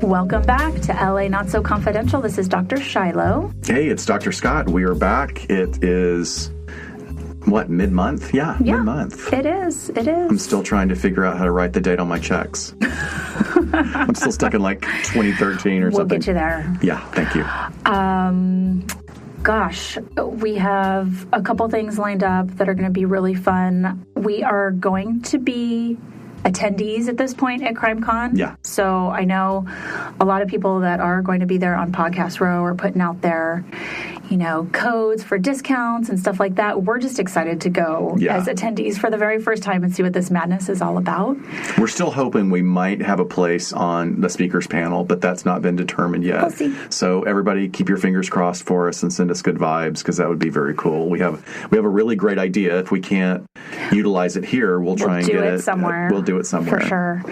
Welcome back to LA Not So Confidential. This is Dr. Shiloh. Hey, it's Dr. Scott. We are back. It is, mid-month? Yeah, mid-month. It is. I'm still trying to figure out how to write the date on my checks. I'm still stuck in 2013 or something. We'll get you there. Yeah, thank you. Gosh, we have a couple things lined up that are going to be really fun. We are going to be attendees at this point at CrimeCon. Yeah. So I know a lot of people that are going to be there on Podcast Row are putting out their, codes for discounts and stuff like that. We're just excited to go as attendees for the very first time and see what this madness is all about. We're still hoping we might have a place on the speakers panel, but that's not been determined yet. We'll see. So everybody keep your fingers crossed for us and send us good vibes, because that would be very cool. We have a really great idea. If we can't utilize it here, we'll try and get it somewhere. We'll do it somewhere. For sure.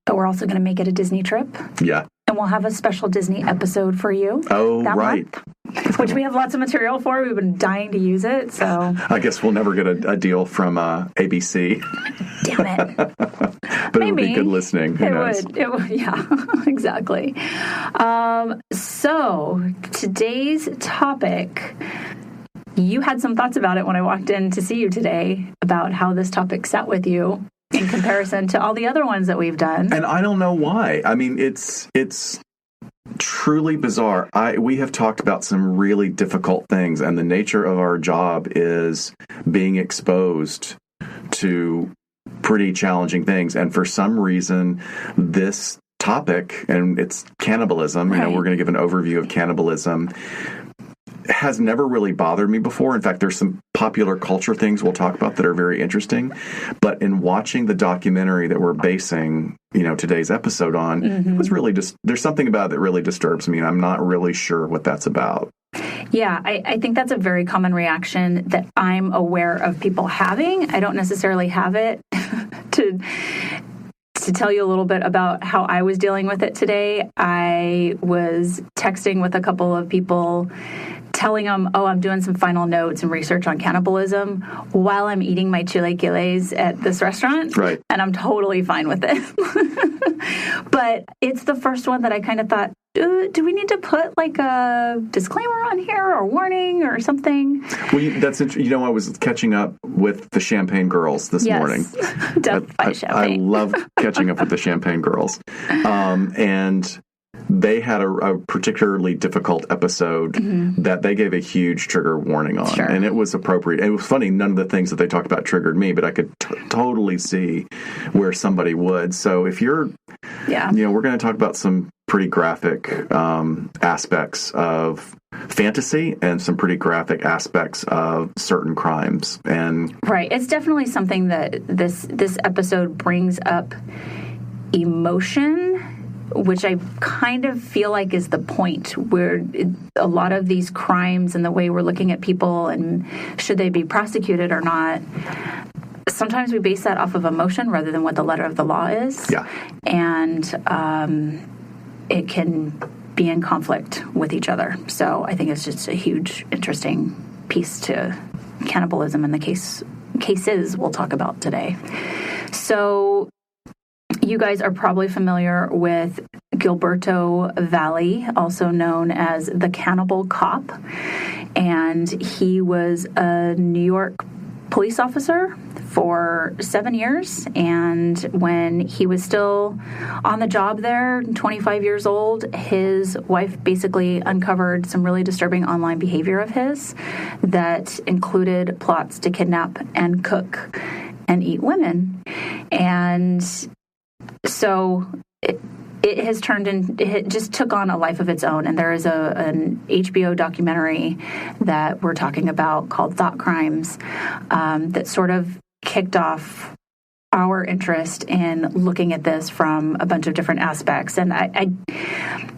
But we're also going to make it a Disney trip. Yeah. And we'll have a special Disney episode for you. Oh, right. Month, which we have lots of material for. We've been dying to use it, so... I guess we'll never get a deal from ABC. Damn it. But maybe. It would be good listening. Who knows? It would. Yeah, exactly. So, today's topic... You had some thoughts about it when I walked in to see you today, about how this topic sat with you in comparison to all the other ones that we've done. And I don't know why. I mean, it's truly bizarre. We have talked about some really difficult things, and the nature of our job is being exposed to pretty challenging things. And for some reason, this topic, and it's cannibalism, we're going to give an overview of cannibalism, has never really bothered me before. In fact, there's some popular culture things we'll talk about that are very interesting. But in watching the documentary that we're basing, today's episode on, it was really just, there's something about it that really disturbs me, and I'm not really sure what that's about. Yeah, I think that's a very common reaction that I'm aware of people having. I don't necessarily have it to tell you a little bit about how I was dealing with it today. I was texting with a couple of people, telling them, I'm doing some final notes and research on cannibalism while I'm eating my chilaquiles at this restaurant. Right. And I'm totally fine with it. But it's the first one that I kind of thought, do we need to put a disclaimer on here or warning or something? Well, that's interesting. I was catching up with the Champagne Girls this morning. Death by Champagne. I love catching up with the Champagne Girls. And they had a particularly difficult episode that they gave a huge trigger warning on. Sure. And it was appropriate. It was funny. None of the things that they talked about triggered me, but I could totally see where somebody would. So if you're, we're going to talk about some pretty graphic aspects of fantasy and some pretty graphic aspects of certain crimes. And right. It's definitely something that this episode brings up emotion, which I kind of feel like is the point, where a lot of these crimes and the way we're looking at people and should they be prosecuted or not, sometimes we base that off of emotion rather than what the letter of the law is. Yeah. And it can be in conflict with each other. So I think it's just a huge, interesting piece to cannibalism and the cases we'll talk about today. So you guys are probably familiar with Gilberto Valle, also known as the Cannibal Cop. And he was a New York police officer for 7 years. And when he was still on the job there, 25 years old, his wife basically uncovered some really disturbing online behavior of his that included plots to kidnap and cook and eat women. And so it has turned in, it just took on a life of its own. And there is an HBO documentary that we're talking about called Thought Crimes that sort of kicked off our interest in looking at this from a bunch of different aspects. And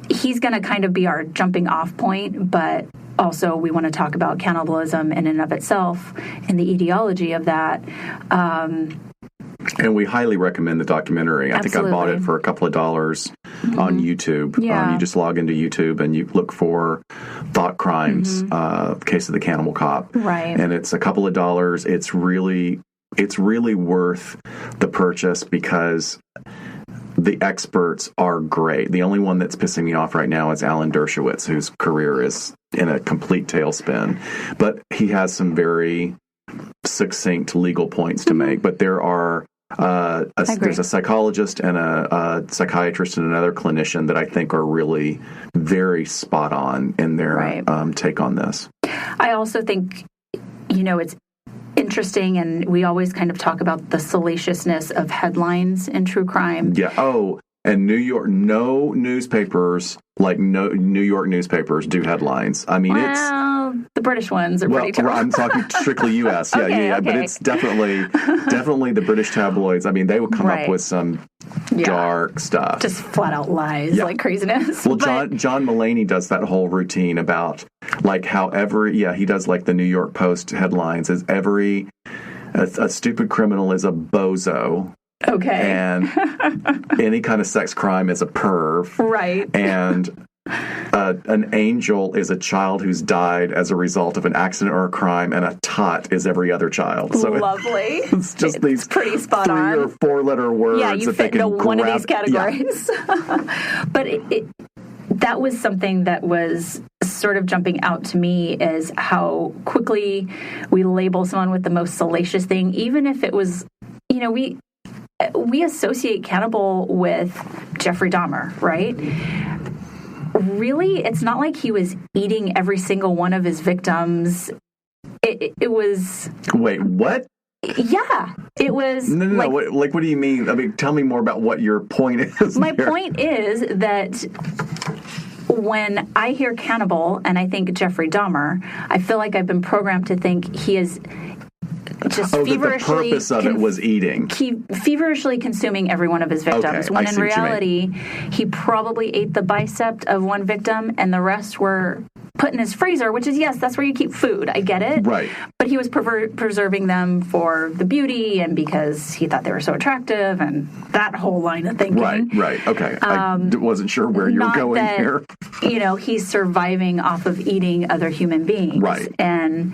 he's going to kind of be our jumping off point, but also we want to talk about cannibalism in and of itself and the etiology of that. And we highly recommend the documentary. I think I bought it for a couple of dollars on YouTube. Yeah. You just log into YouTube and you look for Thought Crimes, Case of the Cannibal Cop. Right. And it's a couple of dollars. It's really worth the purchase because the experts are great. The only one that's pissing me off right now is Alan Dershowitz, whose career is in a complete tailspin. But he has some very succinct legal points to make. But there are there's a psychologist and a psychiatrist and another clinician that I think are really very spot on in their take on this. I also think, it's interesting, and we always kind of talk about the salaciousness of headlines in true crime. Yeah. Oh, and New York, no newspapers, New York newspapers do headlines. I mean, the British ones are pretty terrible. I'm talking strictly U.S. Yeah, okay. But it's definitely the British tabloids. I mean, they would come up with some dark stuff. Just flat out lies, like craziness. Well, John Mulaney does that whole routine about how he does the New York Post headlines is a stupid criminal is a bozo. Okay. And any kind of sex crime is a perv. Right. And an angel is a child who's died as a result of an accident or a crime, and a tot is every other child. So lovely. It's just these pretty spot 3 or 4 letter words. Yeah, you fit into one of these categories. Yeah. But that was something that was sort of jumping out to me, is how quickly we label someone with the most salacious thing, even if it was, we associate cannibal with Jeffrey Dahmer, right? Really, it's not like he was eating every single one of his victims. It was... Wait, what? Yeah, it was... No. What do you mean? I mean, tell me more about what your point is. My point is that when I hear cannibal and I think Jeffrey Dahmer, I feel like I've been programmed to think he is... just feverishly, the purpose of it was eating. Feverishly consuming every one of his victims. When in reality, he probably ate the bicep of one victim and the rest were put in his freezer, which is, yes, that's where you keep food. I get it. Right. But he was preserving them for the beauty and because he thought they were so attractive and that whole line of thinking. Right. Okay. I wasn't sure where you were going here. He's surviving off of eating other human beings. Right. And...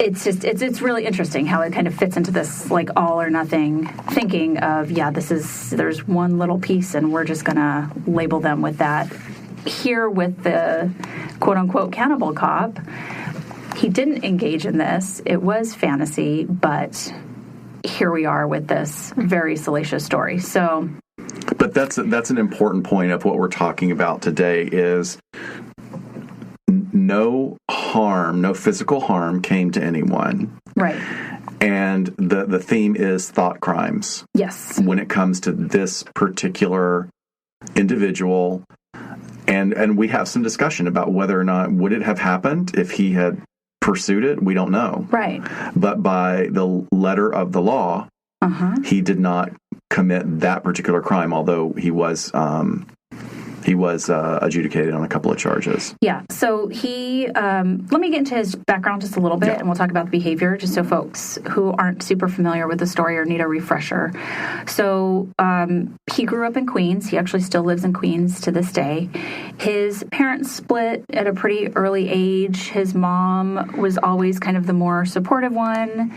It's really interesting how it kind of fits into this all or nothing thinking of, there's one little piece and we're just going to label them with that. Here with the quote unquote cannibal cop, he didn't engage in this. It was fantasy, but here we are with this very salacious story. So, but that's an important point of what we're talking about today is no physical harm came to anyone. Right. And the theme is thought crimes. Yes. When it comes to this particular individual, and we have some discussion about whether or not would it have happened if he had pursued it. We don't know. Right. But by the letter of the law, he did not commit that particular crime, although he was adjudicated on a couple of charges. Yeah. So he, let me get into his background just a little bit, and we'll talk about the behavior, just so folks who aren't super familiar with the story or need a refresher. So he grew up in Queens. He actually still lives in Queens to this day. His parents split at a pretty early age. His mom was always kind of the more supportive one.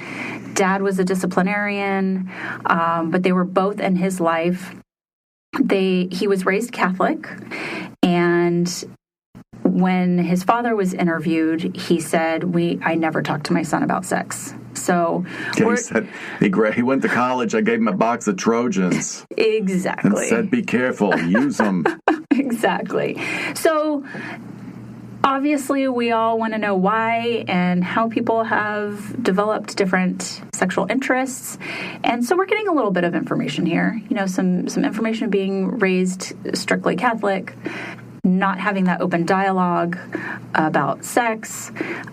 Dad was a disciplinarian, but they were both in his life. He was raised Catholic, and when his father was interviewed, he said, I never talked to my son about sex. So he said he went to college. I gave him a box of Trojans. Exactly. And said, be careful, use them. Exactly. So obviously, we all want to know why and how people have developed different sexual interests. And so we're getting a little bit of information here. Some information being raised strictly Catholic, not having that open dialogue about sex.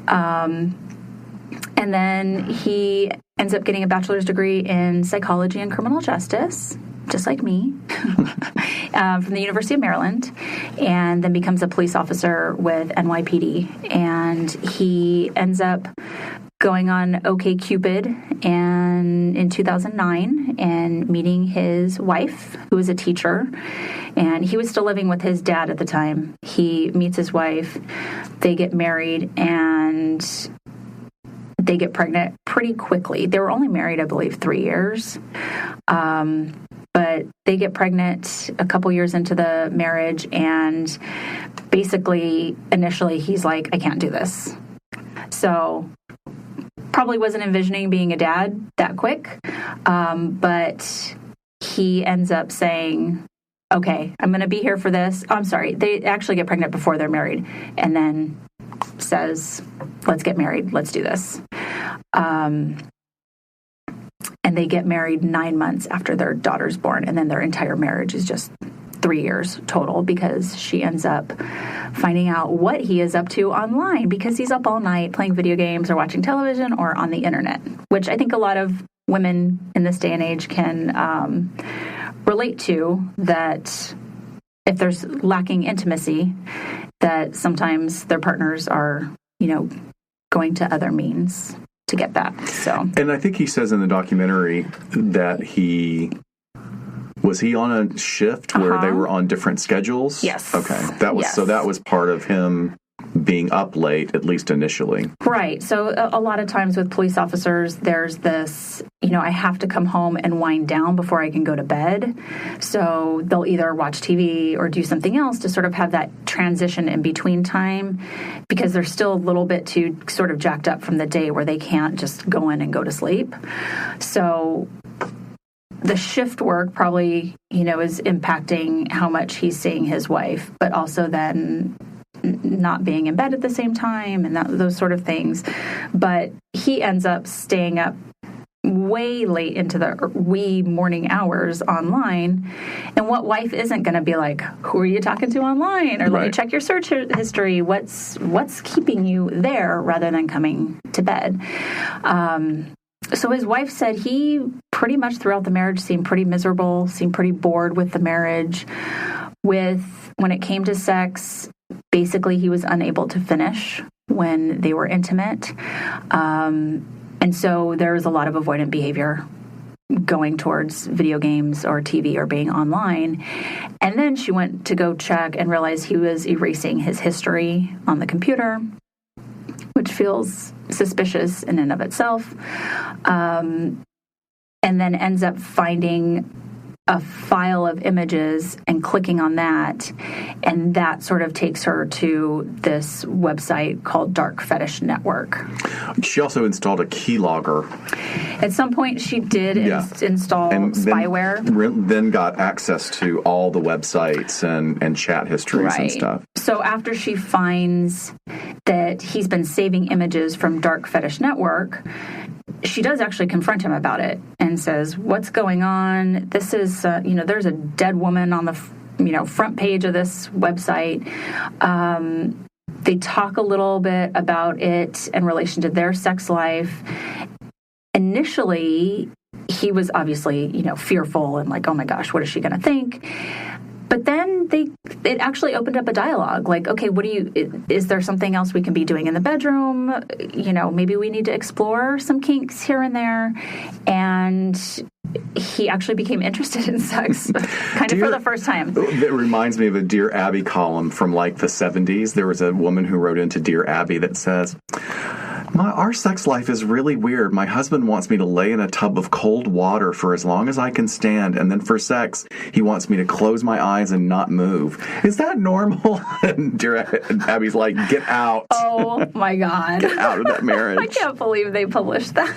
And then he ends up getting a bachelor's degree in psychology and criminal justice, just like me, from the University of Maryland, and then becomes a police officer with NYPD. And he ends up going on OkCupid and in 2009 and meeting his wife, who was a teacher. And he was still living with his dad at the time. He meets his wife, they get married, and they get pregnant pretty quickly. They were only married, I believe, 3 years. But they get pregnant a couple years into the marriage, and basically, initially, he's like, I can't do this. So probably wasn't envisioning being a dad that quick, but he ends up saying, okay, I'm going to be here for this. Oh, I'm sorry. They actually get pregnant before they're married, and then says, let's get married. Let's do this. And they get married 9 months after their daughter's born, and then their entire marriage is just 3 years total, because she ends up finding out what he is up to online, because he's up all night playing video games or watching television or on the internet, which I think a lot of women in this day and age can relate to, that if there's lacking intimacy, that sometimes their partners are, going to other means to get that. So, and I think he says in the documentary that was he on a shift where they were on different schedules? Yes. Okay. So that was part of him being up late, at least initially. Right. So a lot of times with police officers, there's this, I have to come home and wind down before I can go to bed. So they'll either watch TV or do something else to sort of have that transition in between time, because they're still a little bit too sort of jacked up from the day where they can't just go in and go to sleep. So the shift work probably, is impacting how much he's seeing his wife, but also then not being in bed at the same time and those sort of things. But he ends up staying up way late into the wee morning hours online. And what wife isn't going to be like, who are you talking to online? Or let me check your search history. What's keeping you there rather than coming to bed? So his wife said he pretty much throughout the marriage seemed pretty miserable, seemed pretty bored with the marriage. When it came to sex, basically he was unable to finish when they were intimate. And so there was a lot of avoidant behavior going towards video games or TV or being online. And then she went to go check and realized he was erasing his history on the computer, which feels suspicious in and of itself. And then ends up finding a file of images and clicking on that, and that sort of takes her to this website called Dark Fetish Network. She also installed a keylogger. At some point, she did install spyware. Then got access to all the websites and chat histories and stuff. So after she finds that he's been saving images from Dark Fetish Network, she does actually confront him about it and says, what's going on? This is, there's a dead woman on the, front page of this website. They talk a little bit about it in relation to their sex life. Initially, he was obviously, fearful and like, oh my gosh, what is she going to think? But then it actually opened up a dialogue. Like, okay, is there something else we can be doing in the bedroom? Maybe we need to explore some kinks here and there. And he actually became interested in sex kind of for the first time. It reminds me of a Dear Abby column from like the 70s. There was a woman who wrote into Dear Abby that says, our sex life is really weird. My husband wants me to lay in a tub of cold water for as long as I can stand, and then for sex, he wants me to close my eyes and not move. Is that normal? And Dear Abby's like, get out. Oh, my God. Get out of that marriage. I can't believe they published that.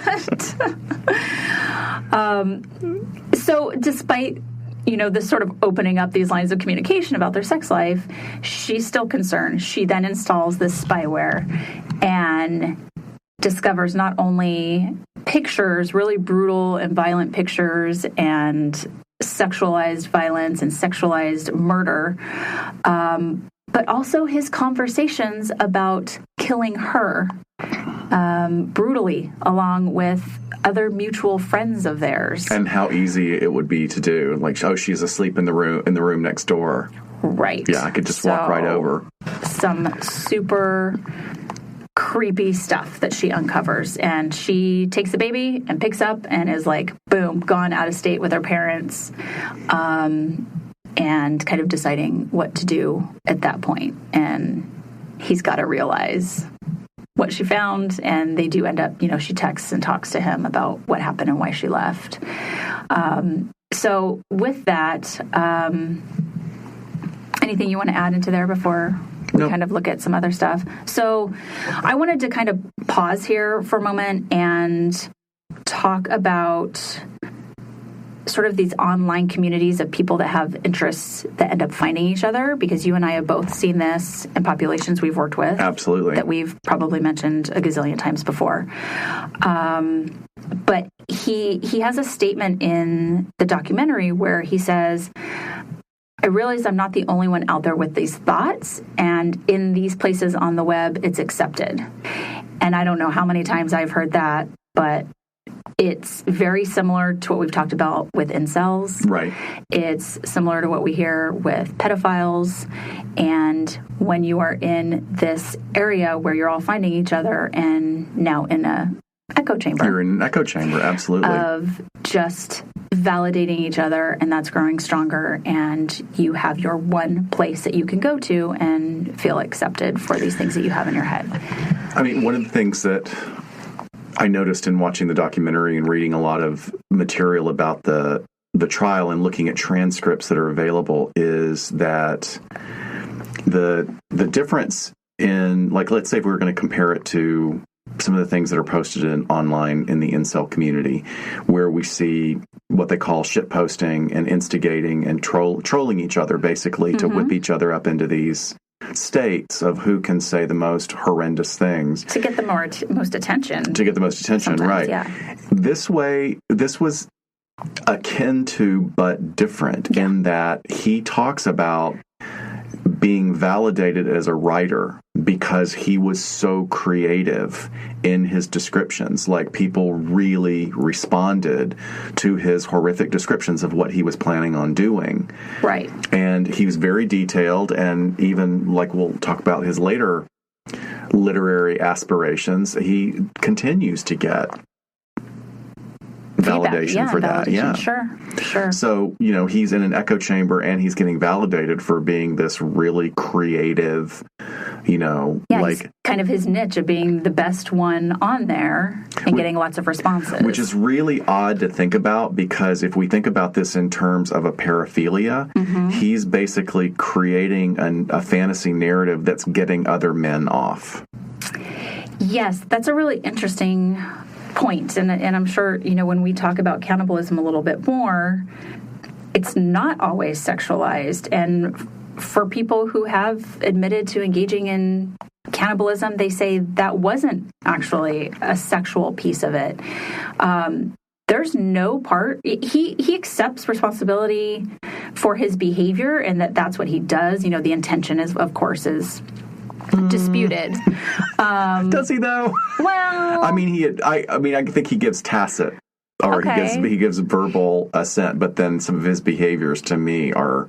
So despite this sort of opening up these lines of communication about their sex life, she's still concerned. She then installs this spyware and discovers not only pictures, really brutal and violent pictures, and sexualized violence and sexualized murder, but also his conversations about killing her brutally, along with other mutual friends of theirs. And how easy it would be to do. Like, oh, she's asleep in the room next door. Right. Yeah, I could just walk right over. Some super creepy stuff that she uncovers, and she takes the baby and picks up and is like, boom, gone out of state with her parents, and kind of deciding what to do at that point. And he's got to realize what she found, and they do end up, she texts and talks to him about what happened and why she left. So with that, anything you want to add into there before we kind of look at some other stuff? So I wanted to kind of pause here for a moment and talk about sort of these online communities of people that have interests that end up finding each other, because you and I have both seen this in populations we've worked with. Absolutely. That we've probably mentioned a gazillion times before. But he has a statement in the documentary where he says, I realize I'm not the only one out there with these thoughts, and in these places on the web, it's accepted. And I don't know how many times I've heard that, but it's very similar to what we've talked about with incels. Right. It's similar to what we hear with pedophiles. And when you are in this area where you're all finding each other and now in a echo chamber. You're in an echo chamber, absolutely. Of just validating each other, and that's growing stronger, and you have your one place that you can go to and feel accepted for these things that you have in your head. I mean, one of the things that I noticed in watching the documentary and reading a lot of material about the trial and looking at transcripts that are available is that the difference in, like, let's say if we were going to compare it to some of the things that are posted online in the incel community, where we see what they call shitposting and instigating and trolling each other, basically, to whip each other up into these states of who can say the most horrendous things. To get the most attention. To get the most attention, right. Yeah. This was akin to but different in that he talks about being validated as a writer because he was so creative in his descriptions. Like, people really responded to his horrific descriptions of what he was planning on doing. Right. And he was very detailed, and even, like, we'll talk about his later literary aspirations, he continues to get validation for that. Yeah. Sure. So, he's in an echo chamber and he's getting validated for being this really creative, he's kind of his niche of being the best one on there and getting lots of responses. Which is really odd to think about, because if we think about this in terms of a paraphilia, he's basically creating a fantasy narrative that's getting other men off. Yes, that's a really interesting point. And I'm sure, when we talk about cannibalism a little bit more, it's not always sexualized. And for people who have admitted to engaging in cannibalism, they say that wasn't actually a sexual piece of it. There's no part. He accepts responsibility for his behavior, and that's what he does. The intention is, of course, is disputed. Does he though? Well, I think he gives tacit, or he gives verbal assent, but then some of his behaviors to me are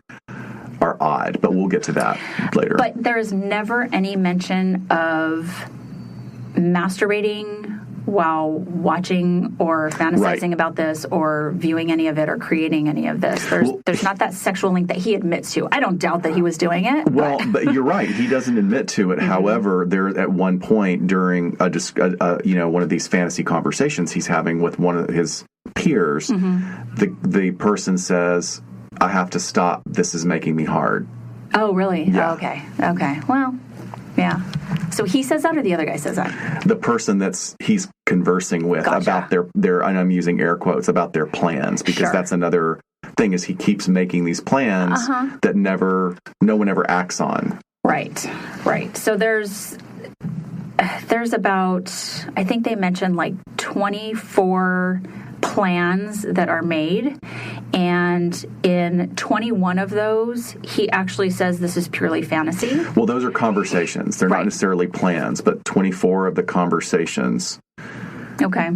odd. But we'll get to that later. But there's never any mention of masturbating while watching or fantasizing about this or viewing any of it or creating any of this. There's not that sexual link that he admits to. I don't doubt that he was doing it. Well, but you're right. He doesn't admit to it. However, there at one point during one of these fantasy conversations he's having with one of his peers, the person says, "I have to stop. This is making me hard." Oh, really? Yeah. Oh, okay. Well, yeah. So he says that, or the other guy says that? The person he's conversing with about their, and I'm using air quotes, about their plans, because that's another thing, is he keeps making these plans that no one ever acts on. Right. So there's about, I think they mentioned like 24 plans that are made, and in 21 of those he actually says this is purely fantasy. Well, those are conversations. They're not necessarily plans, but 24 of the conversations. Okay.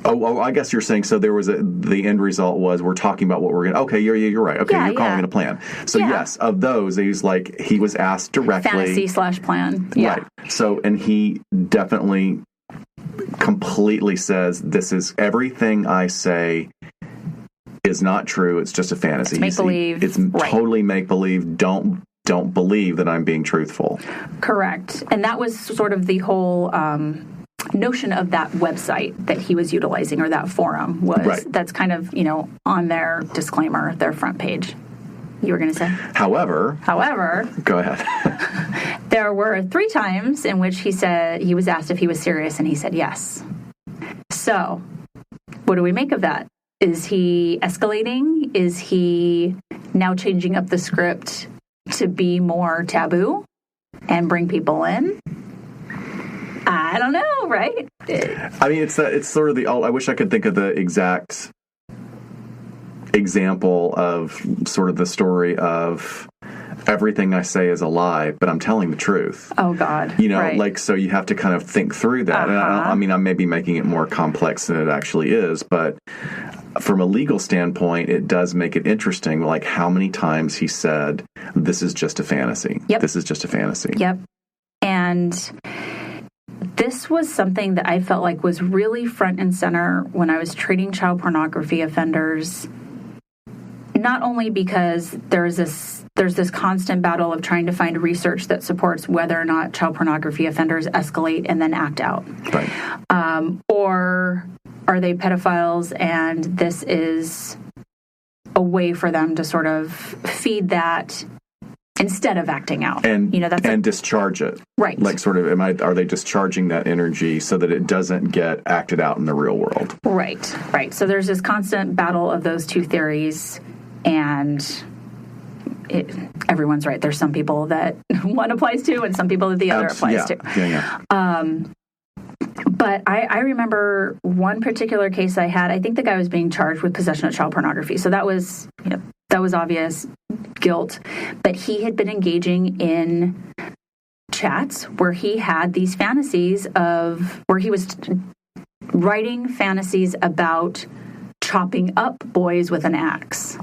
Oh, I guess you're saying, so there was the end result was we're talking about what we're going to... Okay, you're right. Okay, you're calling it a plan. So yes, of those, he was asked directly... Fantasy/plan. Yeah. Right. So, and he definitely completely says, this is everything I say is not true. It's just a fantasy. It's make-believe. It's totally make-believe. Don't believe that I'm being truthful. Correct. And that was sort of the whole notion of that website that he was utilizing, or that forum was. Right. That's kind of, on their disclaimer, their front page. You were going to say? However, go ahead. There were 3 times in which he said he was asked if he was serious, and he said yes. So, what do we make of that? Is he escalating? Is he now changing up the script to be more taboo and bring people in? I don't know, right? I mean, it's sort of I wish I could think of the exact example of sort of the story of everything I say is a lie, but I'm telling the truth. Oh, God. Right. So you have to kind of think through that. And I mean, I may be making it more complex than it actually is, but from a legal standpoint, it does make it interesting, like how many times he said, this is just a fantasy. Yep. This is just a fantasy. Yep. And this was something that I felt like was really front and center when I was treating child pornography offenders, not only because there's this constant battle of trying to find research that supports whether or not child pornography offenders escalate and then act out. Right. Or are they pedophiles and this is a way for them to sort of feed that instead of acting out. And discharge it. Right. Like sort of, are they discharging that energy so that it doesn't get acted out in the real world? Right. So there's this constant battle of those 2 theories, and everyone's right. There's some people that one applies to and some people that the other applies to. Yeah. But I remember one particular case I had. I think the guy was being charged with possession of child pornography. So that was obvious guilt. But he had been engaging in chats where he had these fantasies where he was writing fantasies about chopping up boys with an axe.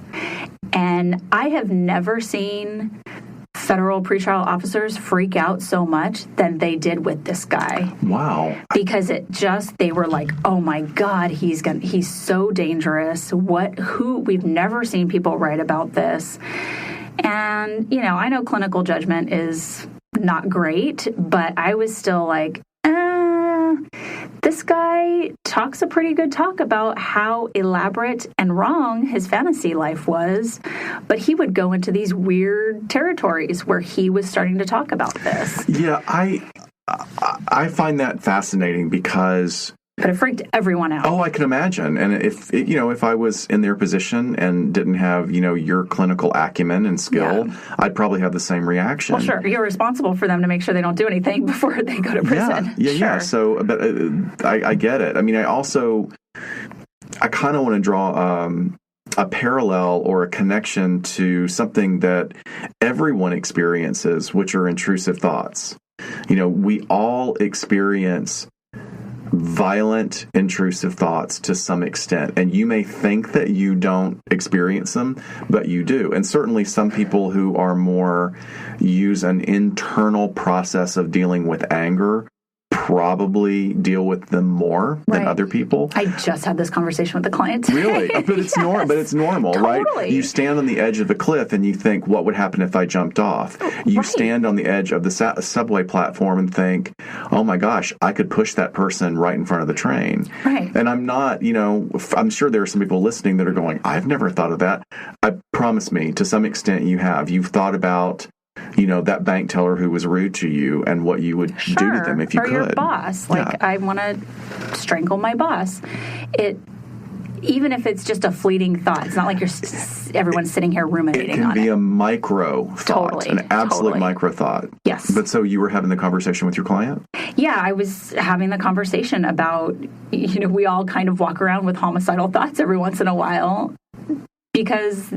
And I have never seen federal pretrial officers freak out so much than they did with this guy. Wow. Because they were like, oh my God, he's so dangerous. We've never seen people write about this. And, I know clinical judgment is not great, but I was still like, this guy talks a pretty good talk about how elaborate and wrong his fantasy life was, but he would go into these weird territories where he was starting to talk about this. Yeah, I find that fascinating because... But it freaked everyone out. Oh, I can imagine. And if I was in their position and didn't have, your clinical acumen and skill, I'd probably have the same reaction. Well, sure. You're responsible for them to make sure they don't do anything before they go to prison. Yeah. So, but I get it. I mean, I kind of want to draw a parallel or a connection to something that everyone experiences, which are intrusive thoughts. We all experience violent, intrusive thoughts to some extent. And you may think that you don't experience them, but you do. And certainly some people who are use an internal process of dealing with anger probably deal with them more than other people. I just had this conversation with a client today. Really? But it's normal, totally. Right? You stand on the edge of the cliff and you think, what would happen if I jumped off? You stand on the edge of the subway platform and think, oh my gosh, I could push that person right in front of the train. Right. And I'm not, I'm sure there are some people listening that are going, I've never thought of that. I promise me, to some extent you have. You've thought about that bank teller who was rude to you and what you would do to them if you could. Or your boss. I want to strangle my boss. Even if it's just a fleeting thought, it's not like everyone's sitting here ruminating on it. It can be a micro thought, an absolute micro thought. Yes. But so you were having the conversation with your client? Yeah, I was having the conversation about, we all kind of walk around with homicidal thoughts every once in a while because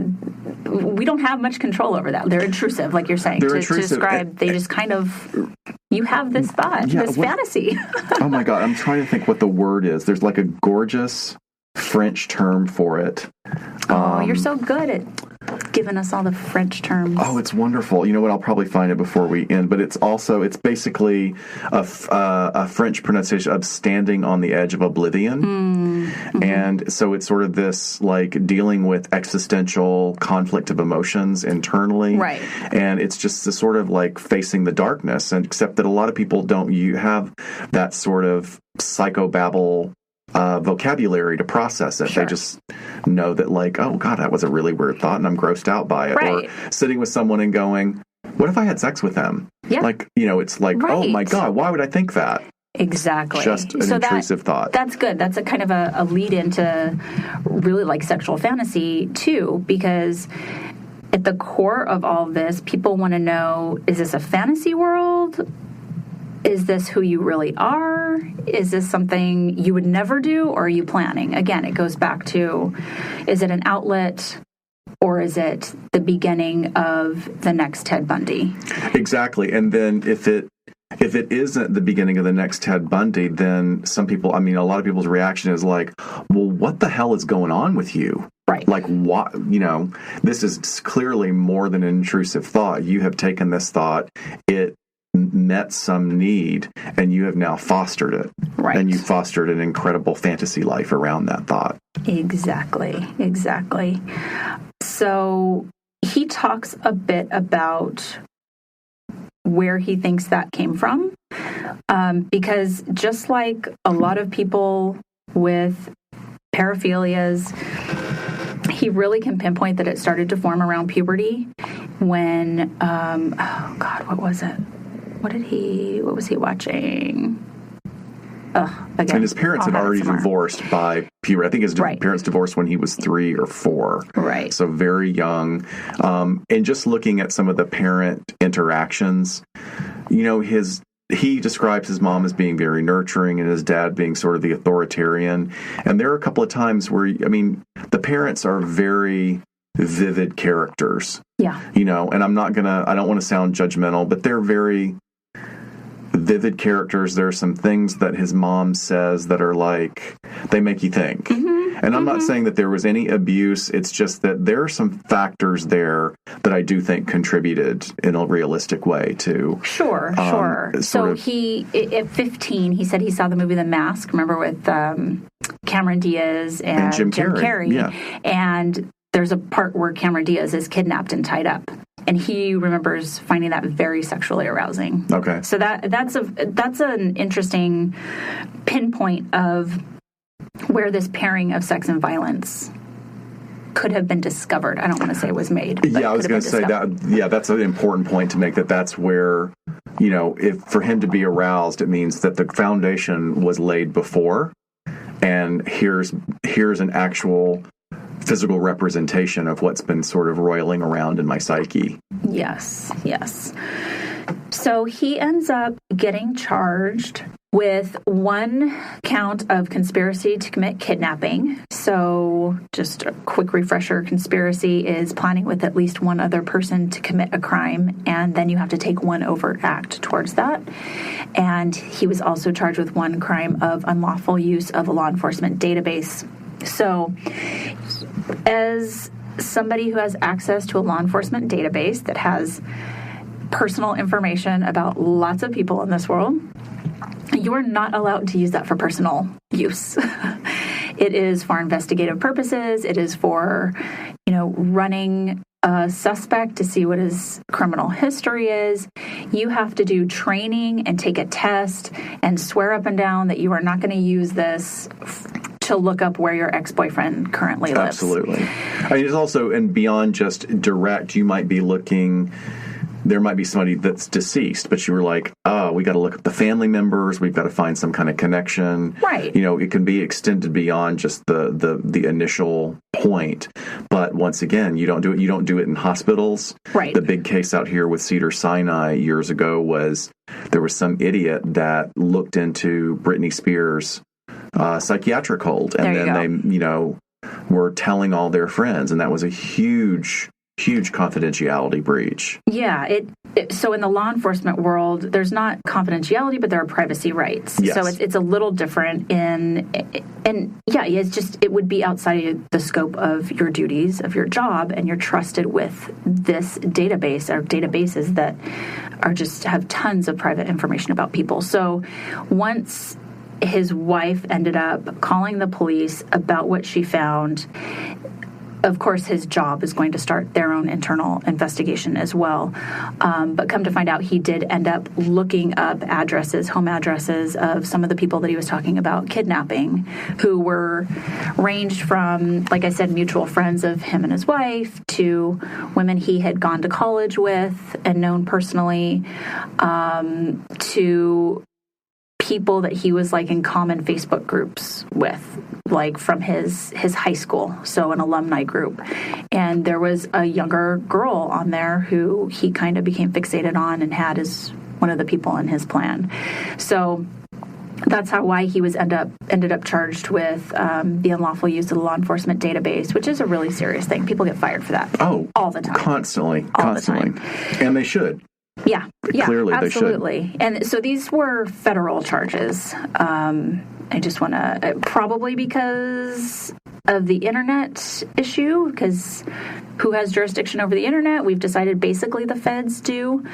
we don't have much control over that. They're intrusive, like you're saying. To describe, they just kind of, you have this thought, this fantasy. Oh my God, I'm trying to think what the word is. There's like a gorgeous French term for it. You're so good at giving us all the French terms. Oh, it's wonderful. You know what? I'll probably find it before we end, but it's basically a French pronunciation of standing on the edge of oblivion. Mm-hmm. And so it's sort of this like dealing with existential conflict of emotions internally. Right. And it's just the sort of like facing the darkness, and except that a lot of people don't have that sort of psychobabble vocabulary to process it. Sure. They just know that like, oh God, that was a really weird thought and I'm grossed out by it. Right. Or sitting with someone and going, what if I had sex with them? Yeah. Like, it's like, right. Oh my God, why would I think that? Exactly. Just an intrusive thought. That's good. That's a kind of a lead into really like sexual fantasy too, because at the core of all of this, people want to know, is this a fantasy world? Is this who you really are? Is this something you would never do, or are you planning? Again, it goes back to, is it an outlet, or is it the beginning of the next Ted Bundy? Exactly. And then if it isn't the beginning of the next Ted Bundy, then a lot of people's reaction is like, well, what the hell is going on with you? Right. Like, what, this is clearly more than an intrusive thought. You have taken this thought, it met some need, and you have now fostered it. Right. And you fostered an incredible fantasy life around that thought. Exactly. So he talks a bit about where he thinks that came from, because just like a lot of people with paraphilias, he really can pinpoint that it started to form around puberty when, what was it? What was he watching? Again, and his parents had already divorced by puberty. I think his parents divorced when he was 3 or 4. Right. So very young. And just looking at some of the parent interactions, he describes his mom as being very nurturing and his dad being sort of the authoritarian. And there are a couple of times where, the parents are very vivid characters. Yeah. And I don't want to sound judgmental, but they're very vivid characters. There are some things that his mom says that are like, they make you think. Mm-hmm. And I'm not saying that there was any abuse. It's just that there are some factors there that I do think contributed in a realistic way to. Sure. So he, at 15, he said he saw the movie The Mask, remember, with Cameron Diaz and Jim Carrey. Yeah. And there's a part where Cameron Diaz is kidnapped and tied up. And he remembers finding that very sexually arousing. Okay. So that's an interesting pinpoint of where this pairing of sex and violence could have been discovered. I don't want to say it was made. Yeah, I was going to say that. Yeah, that's an important point to make. That's where, if for him to be aroused, it means that the foundation was laid before, and here's an actual physical representation of what's been sort of roiling around in my psyche. Yes. So he ends up getting charged with 1 count of conspiracy to commit kidnapping. So just a quick refresher, conspiracy is planning with at least 1 other person to commit a crime, and then you have to take 1 overt act towards that. And he was also charged with 1 crime of unlawful use of a law enforcement database. So as somebody who has access to a law enforcement database that has personal information about lots of people in this world, you are not allowed to use that for personal use. It is for investigative purposes. It is for, running a suspect to see what his criminal history is. You have to do training and take a test and swear up and down that you are not going to use this to look up where your ex-boyfriend currently lives. Absolutely. It's also, and beyond just direct, you might be looking, there might be somebody that's deceased, but you were like, we got to look at the family members, we've got to find some kind of connection. Right. It can be extended beyond just the initial point. But once again, you don't do it in hospitals. Right. The big case out here with Cedars-Sinai years ago was there was some idiot that looked into Britney Spears' psychiatric hold, and then they were telling all their friends, and that was a huge huge confidentiality breach. Yeah. So in the law enforcement world, there's not confidentiality, but there are privacy rights. Yes. So it's a little different it would be outside of the scope of your duties of your job, and you're trusted with this database or databases that are just have tons of private information about people. So once his wife ended up calling the police about what she found, of course, his job is going to start their own internal investigation as well. But come to find out, he did end up looking up home addresses of some of the people that he was talking about kidnapping, who were ranged from, like I said, mutual friends of him and his wife to women he had gone to college with and known personally, to people that he was like in common Facebook groups with, like from his high school, so an alumni group. And there was a younger girl on there who he kind of became fixated on and had as one of the people in his plan. So that's why he was ended up charged with the unlawful use of the law enforcement database, which is a really serious thing. People get fired for that. Oh, all the time, constantly, the time. And they should. Yeah, clearly absolutely. They should. And so these were federal charges. I just want to, probably because of the internet issue, because who has jurisdiction over the internet? We've decided basically the feds do,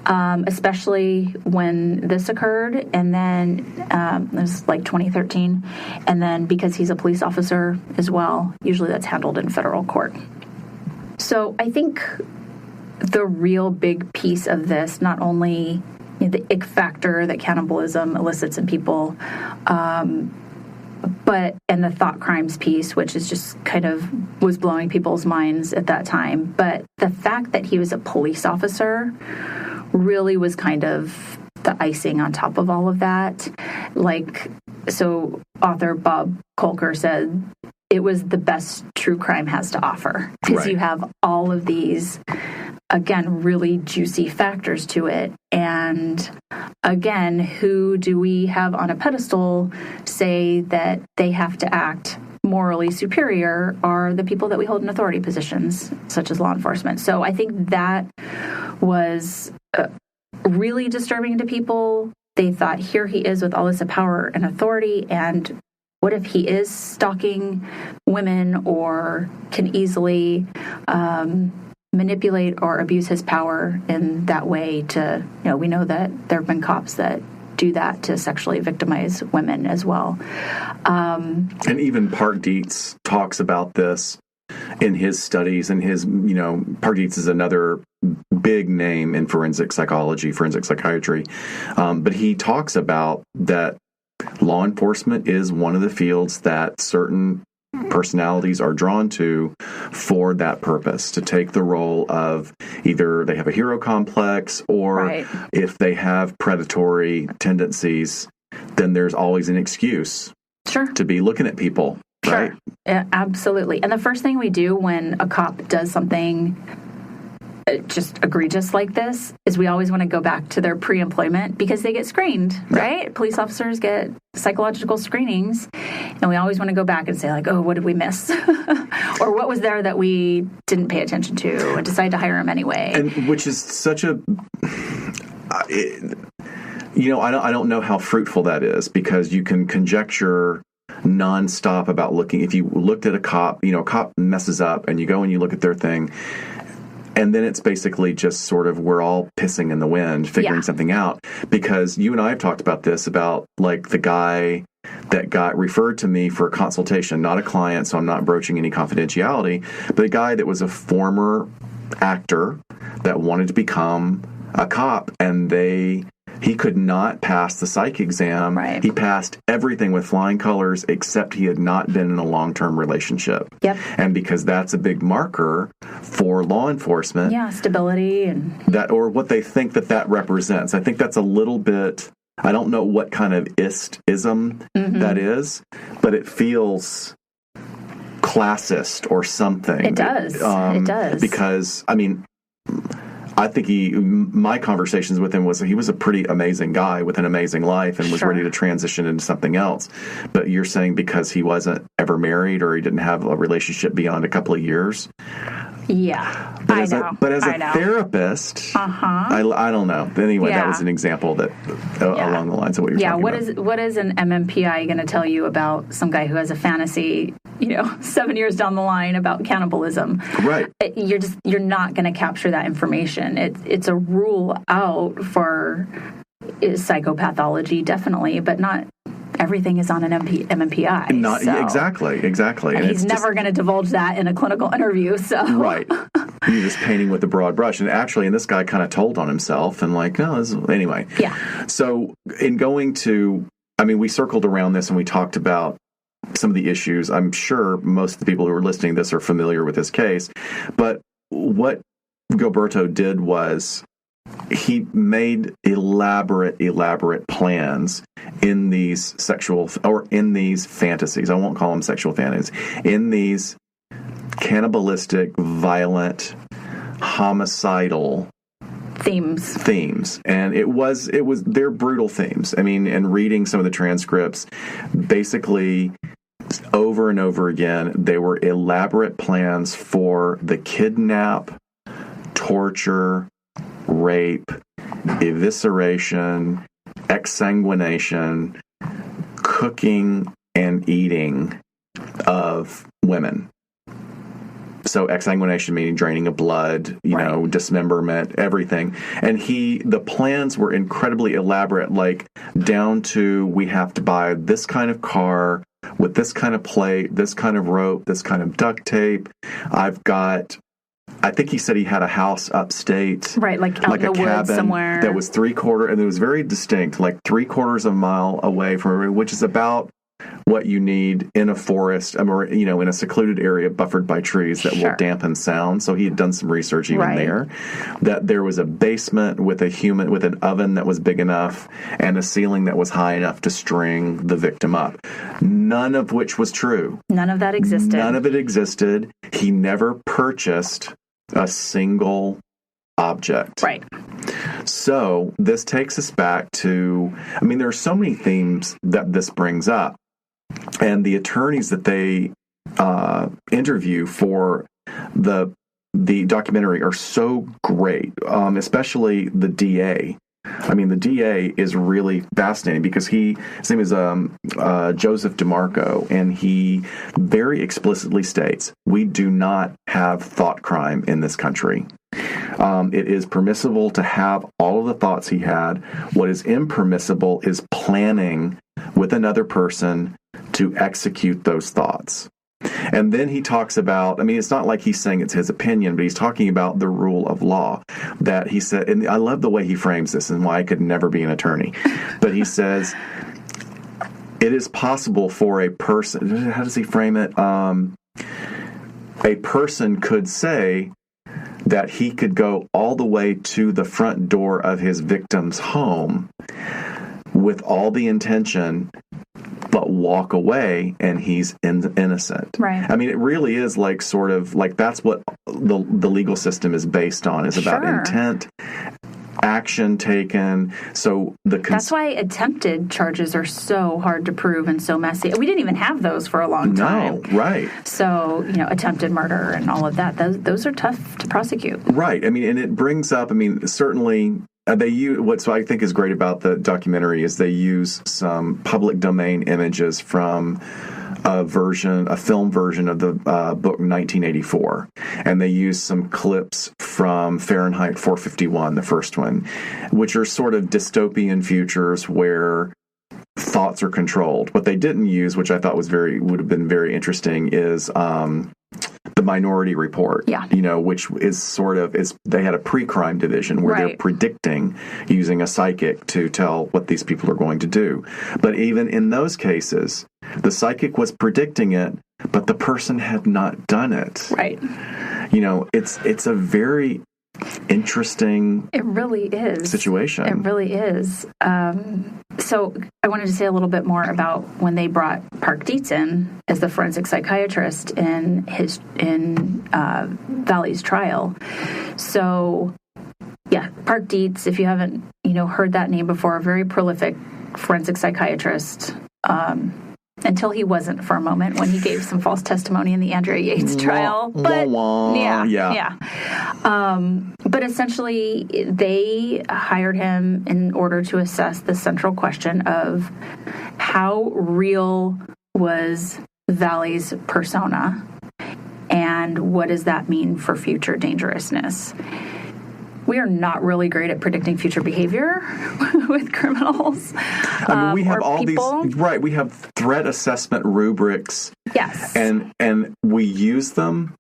especially when this occurred. And then it was like 2013. And then because he's a police officer as well, usually that's handled in federal court. So I think the real big piece of this, not only the ick factor that cannibalism elicits in people, and the thought crimes piece, which is just kind of was blowing people's minds at that time. But the fact that he was a police officer really was kind of the icing on top of all of that. So author Bob Kolker said it was the best true crime has to offer, because you have all of these, again, really juicy factors to it. And again, who do we have on a pedestal say that they have to act morally superior are the people that we hold in authority positions, such as law enforcement. So I think that was really disturbing to people. They thought, here he is with all this power and authority, and what if he is stalking women or can easily manipulate or abuse his power in that way to, we know that there have been cops that do that to sexually victimize women as well. And even Park Dietz talks about this in his studies, and Park Dietz is another big name in forensic psychiatry. But he talks about that law enforcement is one of the fields that certain personalities are drawn to for that purpose, to take the role of either they have a hero complex, or if they have predatory tendencies, then there's always an excuse to be looking at people. Right? Yeah, absolutely. And the first thing we do when a cop does something just egregious like this is we always want to go back to their pre-employment, because they get screened, right? Police officers get psychological screenings, and we always want to go back and say, like, oh, what did we miss? Or what was there that we didn't pay attention to and decide to hire him anyway? And which is such a... I don't know how fruitful that is, because you can conjecture nonstop about looking. If you looked at a cop, a cop messes up and you go and you look at their thing, and then it's basically just sort of we're all pissing in the wind, figuring something out. Because you and I have talked about this, about like the guy that got referred to me for a consultation, not a client, so I'm not broaching any confidentiality, but a guy that was a former actor that wanted to become a cop, and he could not pass the psych exam. Right. He passed everything with flying colors, except he had not been in a long-term relationship. Yep. And because that's a big marker for law enforcement. Yeah, stability and that, or what they think that represents. I think that's a little bit, I don't know what kind of ism that is, but it feels classist or something. It does. It does. Because, I think my conversations with him was he was a pretty amazing guy with an amazing life and was ready to transition into something else. But you're saying because he wasn't ever married or he didn't have a relationship beyond a couple of years, Yeah, But I know. But as a I know. therapist, I don't know. Anyway, that was an example that along the lines of what you're talking about. What is an MMPI going to tell you about some guy who has a fantasy, 7 years down the line about cannibalism? Right. You're not going to capture that information. It's a rule out for psychopathology, definitely, but not everything is on an MMPI. Exactly. And he's never going to divulge that in a clinical interview. So right, you're just painting with a broad brush. And actually, and this guy kind of told on himself, and anyway. Yeah. So in going to, we circled around this and we talked about some of the issues. I'm sure most of the people who are listening to this are familiar with this case, but what Gilberto did was he made elaborate plans in these in these fantasies. I won't call them sexual fantasies. In these cannibalistic, violent, homicidal themes. And they're brutal themes. And reading some of the transcripts, basically over and over again, they were elaborate plans for the kidnap, torture, rape, evisceration, exsanguination, cooking, and eating of women. So exsanguination meaning draining of blood, dismemberment, everything. And the plans were incredibly elaborate, like down to we have to buy this kind of car with this kind of plate, this kind of rope, this kind of duct tape. I think he said he had a house upstate. Right, like out in the woods somewhere. That was 3/4, and it was very distinct, like 3/4 of a mile away from everyone, which is about what you need in a forest, or, in a secluded area buffered by trees that will dampen sound. So he had done some research even there. That there was a basement with an oven that was big enough and a ceiling that was high enough to string the victim up. None of which was true. None of that existed. None of it existed. He never purchased a single object. Right. So this takes us back to, there are so many themes that this brings up. And the attorneys that they interview for the documentary are so great, especially the DA. The DA is really fascinating because his name is Joseph DeMarco, and he very explicitly states, we do not have thought crime in this country. It is permissible to have all of the thoughts he had. What is impermissible is planning with another person to execute those thoughts. And then he talks about, it's not like he's saying it's his opinion, but he's talking about the rule of law that he said, and I love the way he frames this and why I could never be an attorney. But he says, it is possible for a person, how does he frame it? A person could say that he could go all the way to the front door of his victim's home with all the intention, but walk away and he's innocent. Right. It really is like sort of like that's what the legal system is based on, is about intent, action taken. So that's why attempted charges are so hard to prove and so messy. We didn't even have those for a long time. No, right. So, attempted murder and all of that, those are tough to prosecute. Right. And it brings up, certainly they use, what I think is great about the documentary is they use some public domain images from a film version of the book 1984. And they use some clips from Fahrenheit 451, the first one, which are sort of dystopian futures where thoughts are controlled. What they didn't use, which I thought would have been very interesting, is the Minority Report. Yeah. Which is they had a pre-crime division where they're predicting using a psychic to tell what these people are going to do. But even in those cases, the psychic was predicting it, but the person had not done it. Right. It's a very interesting It really is. situation. It really is. So I wanted to say a little bit more about when they brought Park Dietz in as the forensic psychiatrist in Valley's trial. So, yeah, Park Dietz, if you haven't, heard that name before, a very prolific forensic psychiatrist. until he wasn't for a moment when he gave some false testimony in the Andrea Yates trial. But but essentially, they hired him in order to assess the central question of how real was Valley's persona, and what does that mean for future dangerousness? We are not really great at predicting future behavior with criminals. I mean, we have all people. These, right? We have threat assessment rubrics. Yes. And we use them,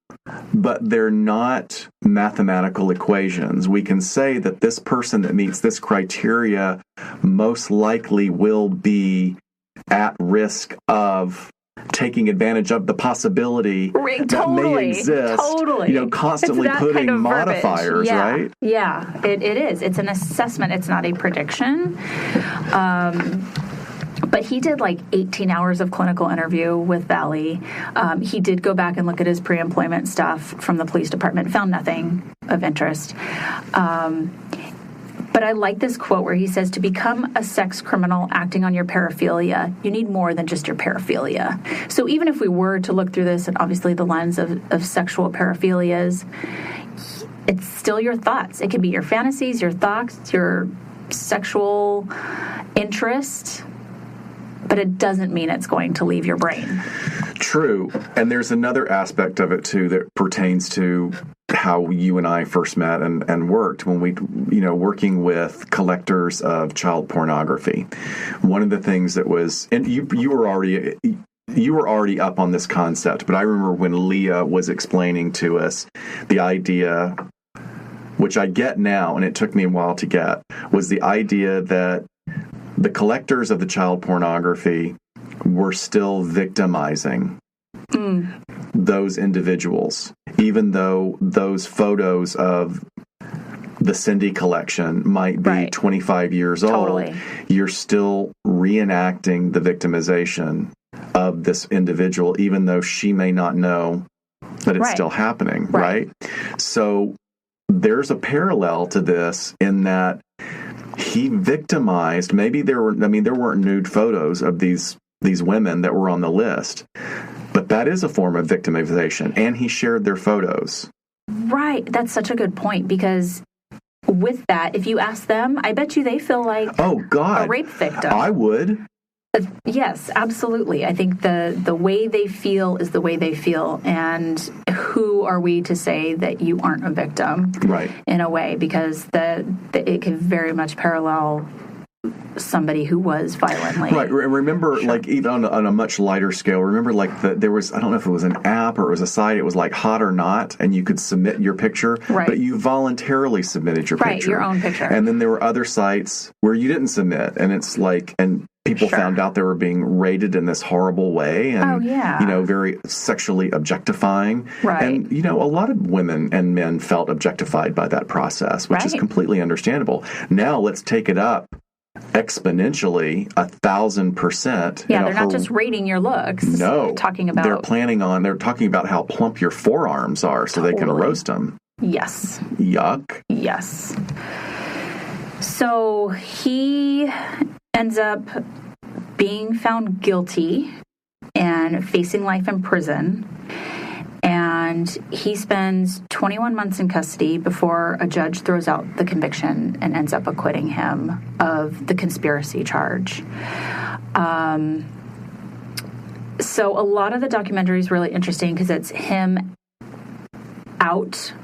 but they're not mathematical equations. We can say that this person that meets this criteria most likely will be at risk of taking advantage of the possibility that may exist. Constantly putting kind of modifiers, right? Yeah, it is. It's an assessment. It's not a prediction. But he did like 18 hours of clinical interview with Valley. He did go back and look at his pre-employment stuff from the police department, found nothing of interest. But I like this quote where he says, to become a sex criminal acting on your paraphilia, you need more than just your paraphilia. So even if we were to look through this, and obviously the lens of sexual paraphilias, it's still your thoughts. It can be your fantasies, your thoughts, your sexual interest, but it doesn't mean it's going to leave your brain. True. And there's another aspect of it, too, that pertains to how you and I first met and worked when we, working with collectors of child pornography. One of the things that was, and you were already up on this concept, but I remember when Leah was explaining to us the idea, which I get now, and it took me a while to get, was the idea that the collectors of the child pornography were still victimizing those individuals, even though those photos of the Cindy collection might be 25 years old. You're still reenacting the victimization of this individual, even though she may not know that it's still happening, right? So there's a parallel to this in that he victimized, maybe there weren't nude photos of these women that were on the list, but that is a form of victimization, and he shared their photos. Right. That's such a good point, because with that, if you ask them, I bet you they feel like a rape victim. I would. Yes, absolutely. I think the way they feel is the way they feel, and who are we to say that you aren't a victim? Right. In a way, because it can very much parallel somebody who was violently. Right. Remember, like, even on a much lighter scale, remember, like, there was, I don't know if it was an app or it was a site, it was like Hot or Not, and you could submit your picture, but you voluntarily submitted your picture. Right, your own picture. And then there were other sites where you didn't submit, and it's like, and people found out they were being rated in this horrible way and, very sexually objectifying. Right. And, a lot of women and men felt objectified by that process, which is completely understandable. Now let's take it up exponentially 1,000%. Yeah, they're not just rating your looks. No. They're talking about how plump your forearms are so they can roast them. Yes. Yuck. Yes. So he ends up being found guilty and facing life in prison. And he spends 21 months in custody before a judge throws out the conviction and ends up acquitting him of the conspiracy charge. So a lot of the documentary is really interesting because it's him out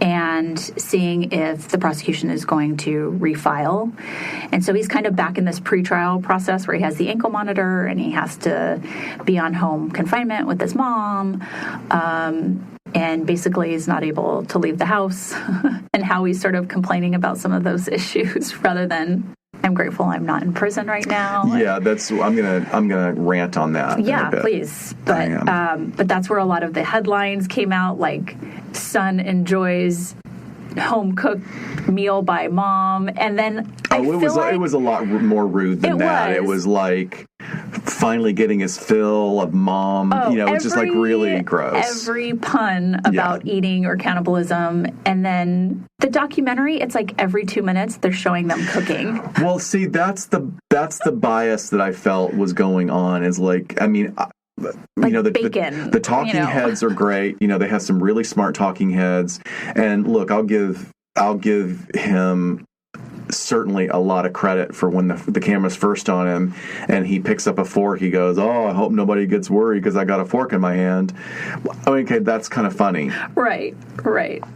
and seeing if the prosecution is going to refile. And so he's kind of back in this pretrial process where he has the ankle monitor and he has to be on home confinement with his mom, and basically is not able to leave the house, and how he's sort of complaining about some of those issues rather than, I'm grateful I'm not in prison right now. Yeah, I'm gonna rant on that. Yeah, please. But that's where a lot of the headlines came out, like son enjoys home cooked meal by mom, and then it was a lot more rude than that. It was like finally getting his fill of mom. It's just like really gross. Every pun about eating or cannibalism, and then the documentary, it's like every 2 minutes they're showing them cooking. Well, see, that's the bias that I felt was going on. Is like, I mean, bacon. The talking heads are great. They have some really smart talking heads. And look, I'll give him certainly a lot of credit for when the camera's first on him and he picks up a fork. He goes, "Oh, I hope nobody gets worried because I got a fork in my hand." I mean, okay, that's kind of funny. Right.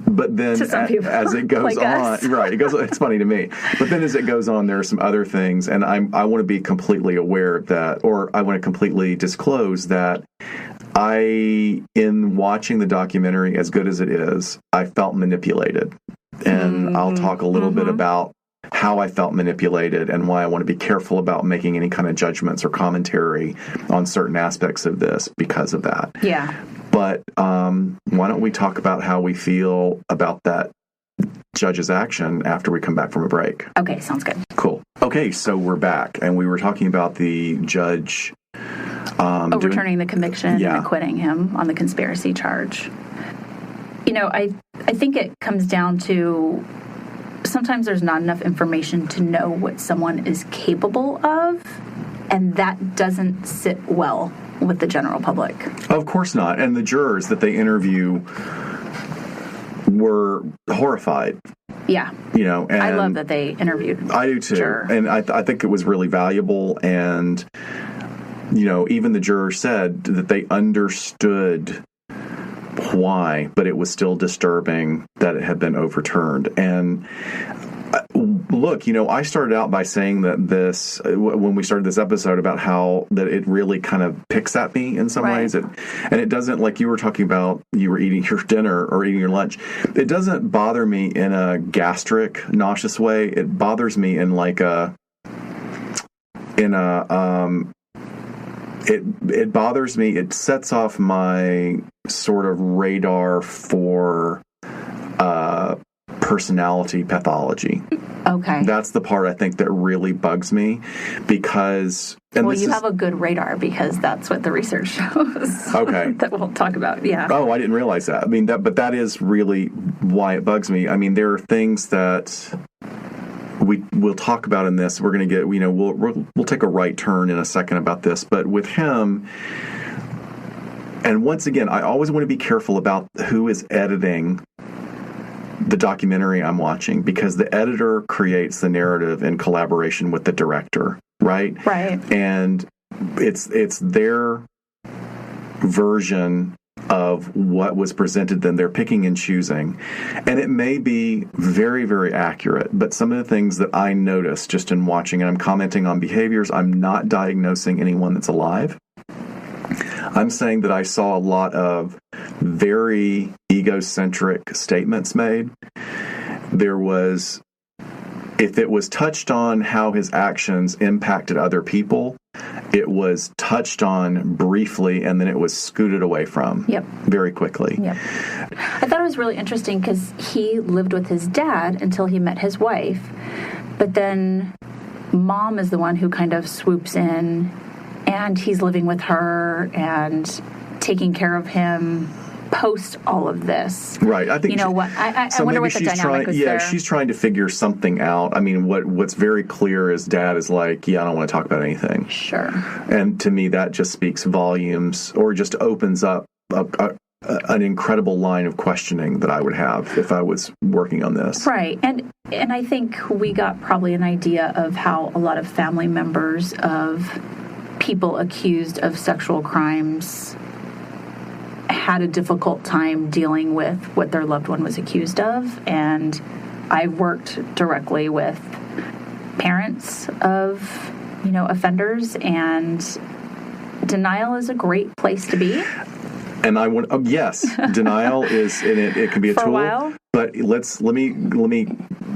But then as it goes like on, us. right, it's funny to me. But then as it goes on, there are some other things, and I want to be completely aware of that, or I want to completely disclose that in watching the documentary, as good as it is, I felt manipulated. And I'll talk a little bit about how I felt manipulated and why I want to be careful about making any kind of judgments or commentary on certain aspects of this because of that. Yeah. But why don't we talk about how we feel about that judge's action after we come back from a break? Okay, sounds good. Cool. Okay, so we're back, and we were talking about the judge overturning the conviction and acquitting him on the conspiracy charge. I think it comes down to sometimes there's not enough information to know what someone is capable of, and that doesn't sit well with the general public. Of course not. And the jurors that they interview were horrified. Yeah. And I love that they interviewed. I do too. Juror. And I think it was really valuable. And, even the jurors said that they understood why, but it was still disturbing that it had been overturned. And look, I started out by saying that when we started this episode, about how that it really kind of picks at me in some ways. And it doesn't, like you were talking about, you were eating your dinner or eating your lunch. It doesn't bother me in a gastric, nauseous way. It bothers me in it bothers me. It sets off my sort of radar for personality pathology. Okay. That's the part I think that really bugs me because... you have a good radar because that's what the research shows. Okay. That we'll talk about, yeah. Oh, I didn't realize that. I mean, but that is really why it bugs me. I mean, there are things that... We'll talk about in this. We're going to get, we'll take a right turn in a second about this. But with him, and once again, I always want to be careful about who is editing the documentary I'm watching, because the editor creates the narrative in collaboration with the director, right? Right. And it's their version of what was presented, then they're picking and choosing. And it may be very, very accurate, but some of the things that I noticed just in watching, and I'm commenting on behaviors, I'm not diagnosing anyone that's alive. I'm saying that I saw a lot of very egocentric statements made. There was, if it was touched on how his actions impacted other people, it was touched on briefly, and then it was scooted away from very quickly. Yep. I thought it was really interesting because he lived with his dad until he met his wife, but then mom is the one who kind of swoops in, and he's living with her and taking care of him post all of this. Right. I think I wonder what the dynamic was there. She's trying to figure something out. I mean, what's very clear is dad is like, I don't want to talk about anything. Sure. And to me, that just speaks volumes, or just opens up an incredible line of questioning that I would have if I was working on this. Right. And I think we got probably an idea of how a lot of family members of people accused of sexual crimes had a difficult time dealing with what their loved one was accused of. And I worked directly with parents of, offenders, and denial is a great place to be. And I want, yes, denial is, and it can be a for tool. A while. But let me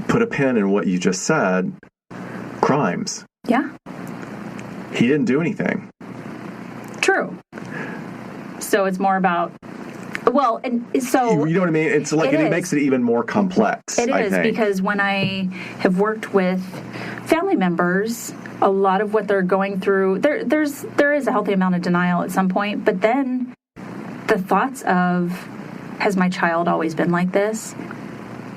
put a pin in what you just said. Crimes. Yeah. He didn't do anything. True. So it's more about, and so... You know what I mean? It's like, it makes it even more complex, It is, I think. because when I have worked with family members, a lot of what they're going through, there is a healthy amount of denial at some point, but then the thoughts of, has my child always been like this?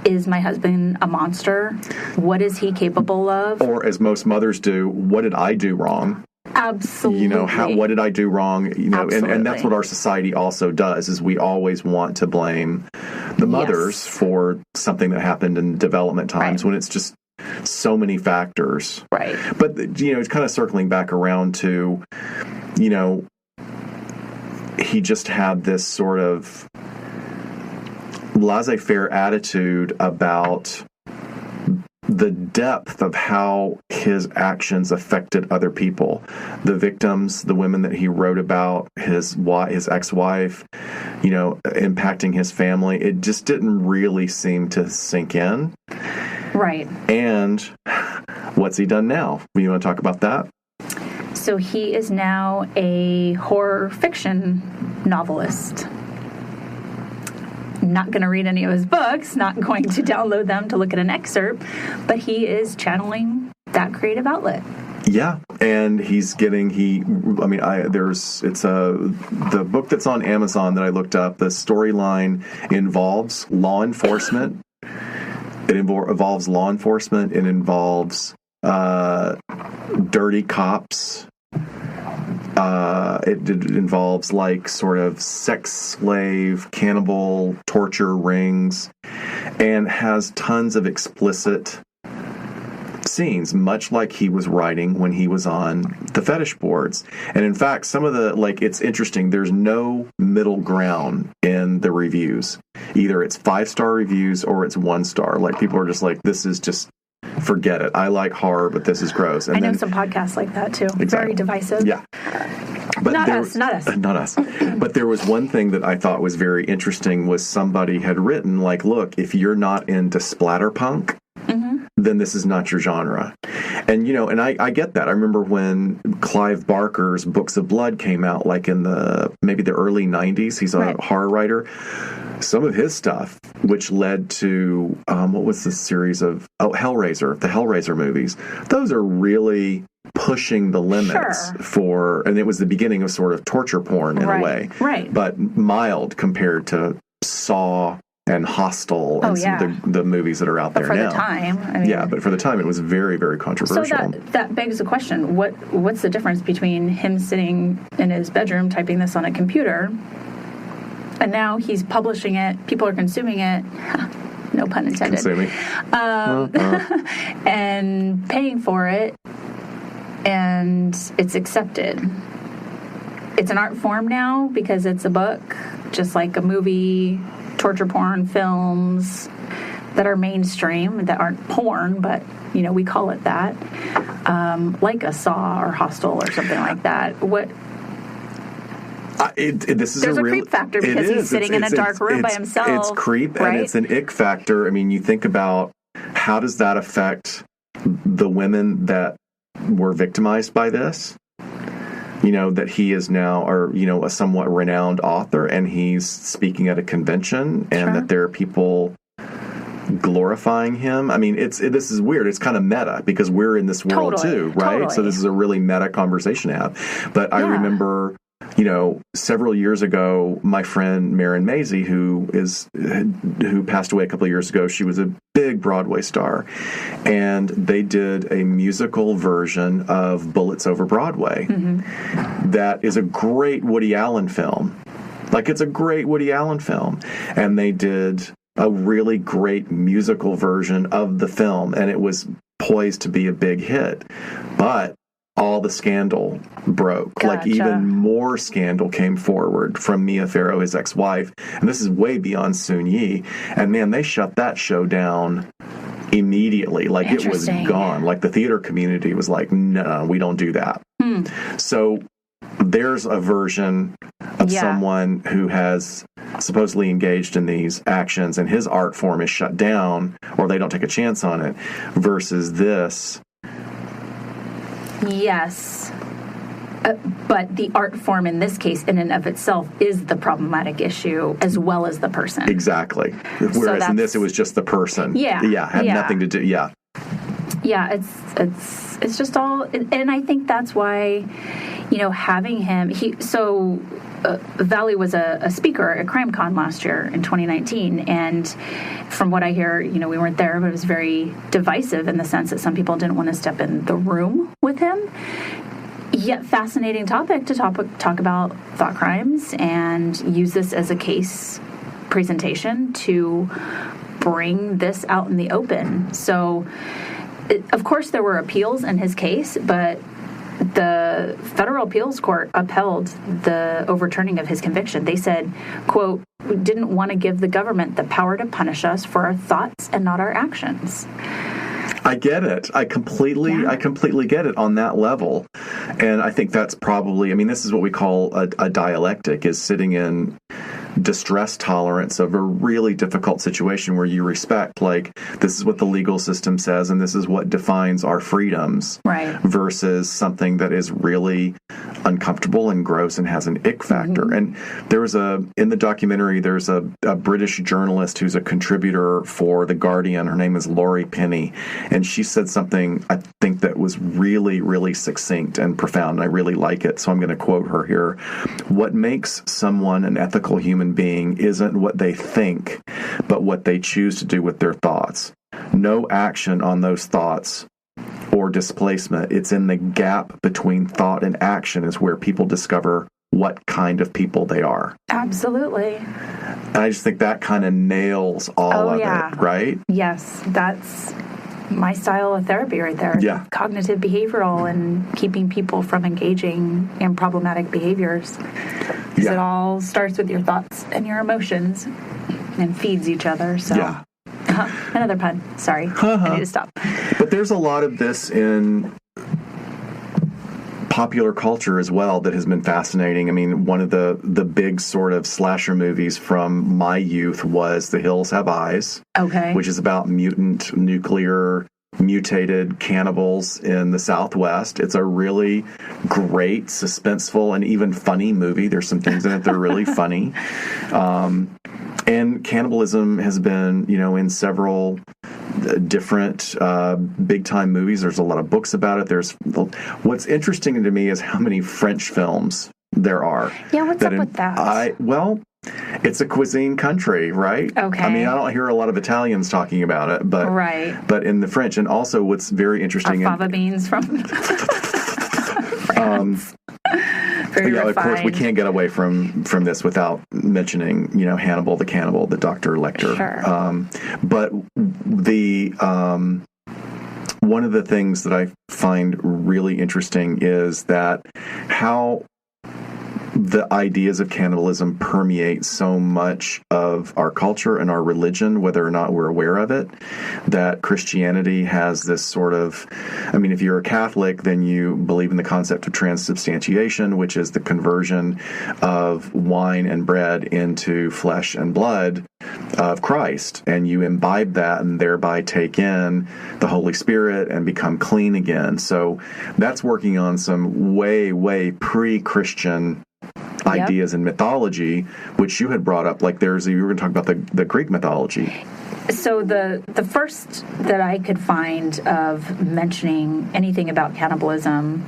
Is my husband a monster? What is he capable of? Or as most mothers do, what did I do wrong? Absolutely. What did I do wrong? And that's what our society also does, is we always want to blame the mothers for something that happened in development times when it's just so many factors. Right. But, it's kind of circling back around to, he just had this sort of laissez-faire attitude about the depth of how his actions affected other people, the victims, the women that he wrote about, his ex-wife, impacting his family. It just didn't really seem to sink in. Right. And what's he done now? You want to talk about that? So he is now a horror fiction novelist. Not going to read any of his books, not going to download them to look at an excerpt, but he is channeling that creative outlet. Yeah, and he's getting, the book that's on Amazon that I looked up, the storyline involves law enforcement. It involves law enforcement. It involves dirty cops. It involves like sort of sex slave, cannibal, torture rings, and has tons of explicit scenes, much like he was writing when he was on the fetish boards. And in fact, some of the, it's interesting, there's no middle ground in the reviews. Either it's 5-star reviews or it's 1-star. Like, people are just like, this is just, forget it. I like horror, but this is gross. And I know some podcasts like that too. Exactly. Very divisive. Yeah. But not us. Not us. But there was one thing that I thought was very interesting, was somebody had written, like, look, if you're not into splatterpunk, then this is not your genre. And, and I get that. I remember when Clive Barker's Books of Blood came out, like in maybe the early 90s. He's a horror writer. Some of his stuff, which led to, what was the series of, Hellraiser, the Hellraiser movies. Those are really pushing the limits for, and it was the beginning of sort of torture porn in a way. Right. But mild compared to Saw and Hostel and some of the movies that are out there now. But for the time, but for the time, it was very, very controversial. So that begs the question: what's the difference between him sitting in his bedroom typing this on a computer, and now he's publishing it, people are consuming it, no pun intended, and paying for it, and it's accepted. It's an art form now because it's a book, just like a movie. Torture porn films that are mainstream, that aren't porn, but, we call it that, like a Saw or Hostel or something like that. There's a creep factor because he's sitting in a dark room by himself. It's creep, and it's an ick factor. I mean, you think about how does that affect the women that were victimized by this? That he is now, a somewhat renowned author, and he's speaking at a convention, and that there are people glorifying him. I mean, this is weird. It's kind of meta because we're in this world too, right? Totally. So this is a really meta conversation to have. But I remember, several years ago, my friend Marin Maisie, who passed away a couple of years ago, she was a big Broadway star, and they did a musical version of Bullets Over Broadway. That is a great Woody Allen film. It's a great Woody Allen film. And they did a really great musical version of the film, and it was poised to be a big hit. But all the scandal broke. Gotcha. Even more scandal came forward from Mia Farrow, his ex-wife. And this is way beyond Soon Yi. And man, they shut that show down immediately. It was gone. The theater community was like, no, we don't do that. So there's a version of someone who has supposedly engaged in these actions, and his art form is shut down, or they don't take a chance on it, versus this. Yes. But the art form in this case, in and of itself, is the problematic issue as well as the person. Exactly. Whereas in this, it was just the person. Yeah. Yeah, had nothing to do. Yeah. Yeah, it's just all, and I think that's why, having him, Valley was a speaker at CrimeCon last year in 2019, and from what I hear, we weren't there, but it was very divisive in the sense that some people didn't want to step in the room with him. Yet fascinating topic to talk about thought crimes and use this as a case presentation to bring this out in the open. So, of course, there were appeals in his case, but the federal appeals court upheld the overturning of his conviction. They said, quote, "We didn't want to give the government the power to punish us for our thoughts and not our actions." I get it. I completely get it on that level. And I think that's probably, this is what we call a dialectic, is sitting in distress tolerance of a really difficult situation where you respect, like, this is what the legal system says and this is what defines our freedoms, right, versus something that is really uncomfortable and gross and has an ick factor. Mm-hmm. And in the documentary, there's a British journalist who's a contributor for The Guardian. Her name is Laurie Penny, and she said something I think that was really, really succinct and profound. And I really like it, so I'm going to quote her here. "What makes someone an ethical human being isn't what they think, but what they choose to do with their thoughts. No action on those thoughts or displacement. It's in the gap between thought and action is where people discover what kind of people they are." Absolutely. And I just think that kind of nails all of it, right? Yes, that's my style of therapy right there. Yeah. Cognitive behavioral and keeping people from engaging in problematic behaviors. Because it all starts with your thoughts and your emotions and feeds each other. So. Yeah. Another pun. Sorry. I need to stop. But there's a lot of this in popular culture as well that has been fascinating. One of the big sort of slasher movies from my youth was The Hills Have Eyes, which is about nuclear mutated cannibals in the Southwest. It's a really great, suspenseful, and even funny movie. There's some things in it that are really funny. And cannibalism has been, in several different big-time movies. There's a lot of books about it. What's interesting to me is how many French films there are. Yeah, what's up with that? It's a cuisine country, right? Okay. I don't hear a lot of Italians talking about it, but but in the French, and also what's very interesting, fava beans from France. Very refined. Of course, we can't get away from this without mentioning, Hannibal the Cannibal, the Dr. Lecter. Sure. But the one of the things that I find really interesting is that how the ideas of cannibalism permeate so much of our culture and our religion, whether or not we're aware of it, that Christianity has this sort of, if you're a Catholic, then you believe in the concept of transubstantiation, which is the conversion of wine and bread into flesh and blood of Christ, and you imbibe that and thereby take in the Holy Spirit and become clean again. So that's working on some way, way pre-Christian ideas in mythology, which you had brought up. Like you were going to talk about the Greek mythology. So the first that I could find of mentioning anything about cannibalism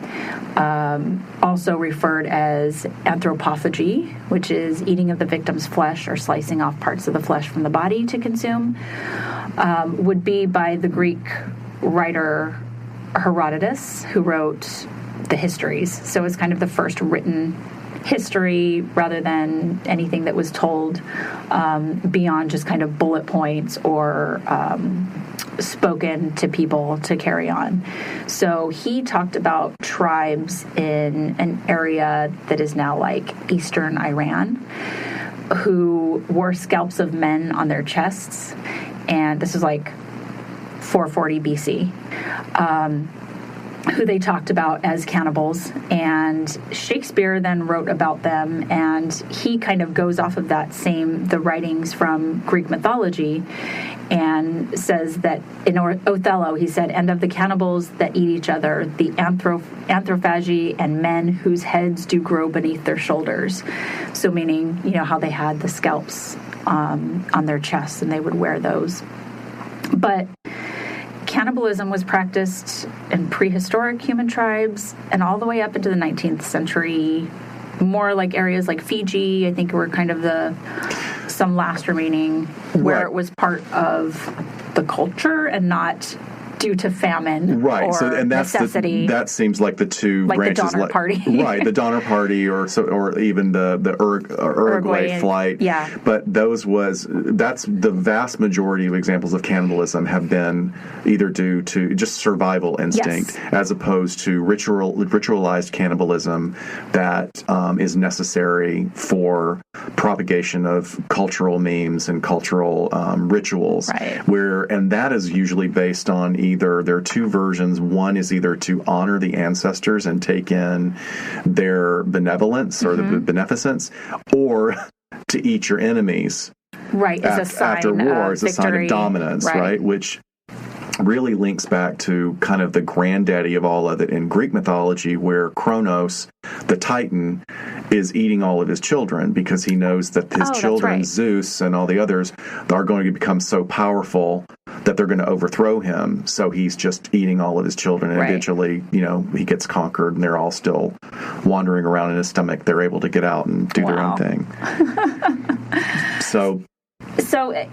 also referred as anthropophagy, which is eating of the victim's flesh or slicing off parts of the flesh from the body to consume, would be by the Greek writer Herodotus, who wrote the histories. So it's kind of the first written history rather than anything that was told beyond just kind of bullet points or spoken to people to carry on. So he talked about tribes in an area that is now like eastern Iran who wore scalps of men on their chests, and this is like 440 BC. Who they talked about as cannibals, and Shakespeare then wrote about them, and he kind of goes off of the writings from Greek mythology, and says that in Othello, he said, "And of the cannibals that eat each other, the anthropophagy, and men whose heads do grow beneath their shoulders." So meaning, how they had the scalps on their chests, and they would wear those. But cannibalism was practiced in prehistoric human tribes and all the way up into the 19th century. More like areas like Fiji, I think, were kind of some last remaining where it was part of the culture and not due to famine, right? Or so, and that's necessity. That seems like the two like branches, the Donner Party, right? The Donner Party, or even the Uruguay flight. Yeah. But that's the vast majority of examples of cannibalism have been either due to just survival instinct, as opposed to ritualized cannibalism that is necessary for propagation of cultural memes and cultural rituals. Right. And that is usually based on there are two versions. One is either to honor the ancestors and take in their benevolence or the beneficence, or to eat your enemies. Right, as a sign after war, as a sign of dominance, right? Which really links back to kind of the granddaddy of all of it in Greek mythology, where Kronos, the Titan, is eating all of his children because he knows that his children, right. Zeus and all the others, are going to become so powerful that they're going to overthrow him. So he's just eating all of his children, and eventually, he gets conquered, and they're all still wandering around in his stomach. They're able to get out and do their own thing. So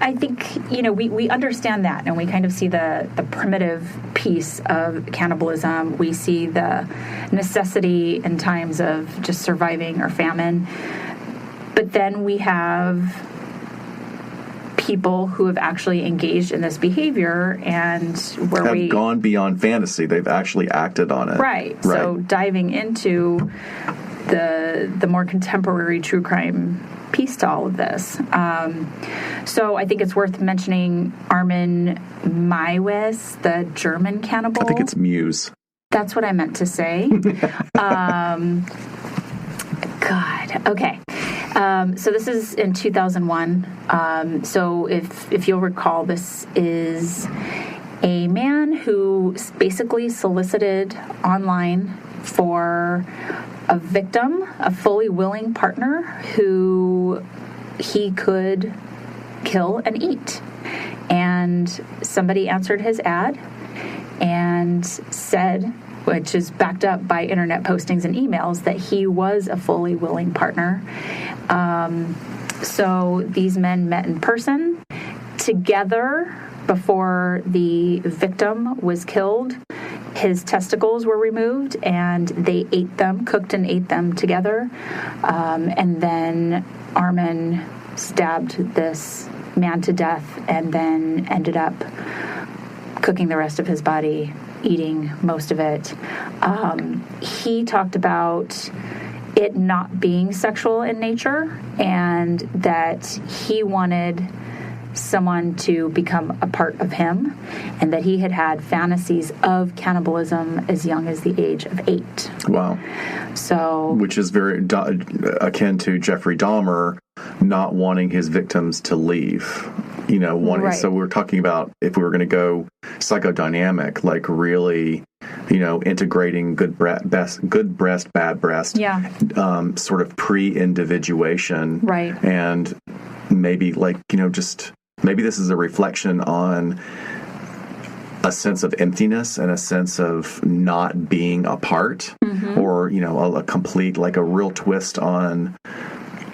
I think, we understand that, and we kind of see the primitive piece of cannibalism. We see the necessity in times of just surviving or famine. But then we have people who have actually engaged in this behavior and have gone beyond fantasy. They've actually acted on it. Right. So diving into the more contemporary true crime piece to all of this. So I think it's worth mentioning Armin Meiwes, the German cannibal. I think it's Muse. That's what I meant to say. God. Okay. So this is in 2001. So if you'll recall, this is a man who basically solicited online for a victim, a fully willing partner who he could kill and eat. And somebody answered his ad and said, which is backed up by internet postings and emails, that he was a fully willing partner. So these men met in person together before the victim was killed. His testicles were removed, and they cooked and ate them together. And then Armin stabbed this man to death and then ended up cooking the rest of his body, eating most of it. He talked about it not being sexual in nature, and that he wanted someone to become a part of him, and that he had fantasies of cannibalism as young as the age of 8. Wow. So, which is very akin to Jeffrey Dahmer not wanting his victims to leave. So we're talking about, if we were going to go psychodynamic, like really, integrating good breast, bad breast, sort of pre-individuation, right, and maybe maybe this is a reflection on a sense of emptiness and a sense of not being a part, or a complete, like a real twist on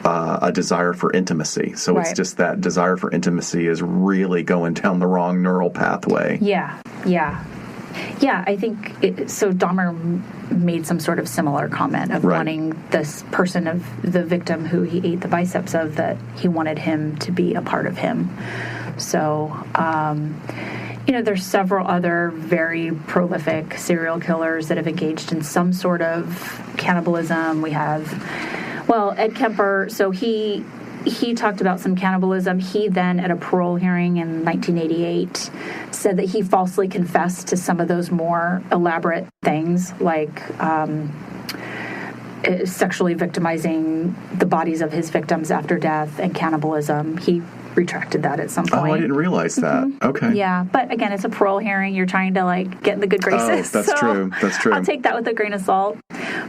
a desire for intimacy. So it's just that desire for intimacy is really going down the wrong neural pathway. Yeah, I think so Dahmer made some sort of similar comment of wanting this person, of the victim who he ate the biceps of, that he wanted him to be a part of him. So, there's several other very prolific serial killers that have engaged in some sort of cannibalism. We have, Ed Kemper. So he talked about some cannibalism. He then, at a parole hearing in 1988, said that he falsely confessed to some of those more elaborate things, like sexually victimizing the bodies of his victims after death and cannibalism. He retracted that at some point. Oh, I didn't realize that. Okay. Yeah, but again, it's a parole hearing. You're trying to get in the good graces. Oh, that's true. That's true. I'll take that with a grain of salt.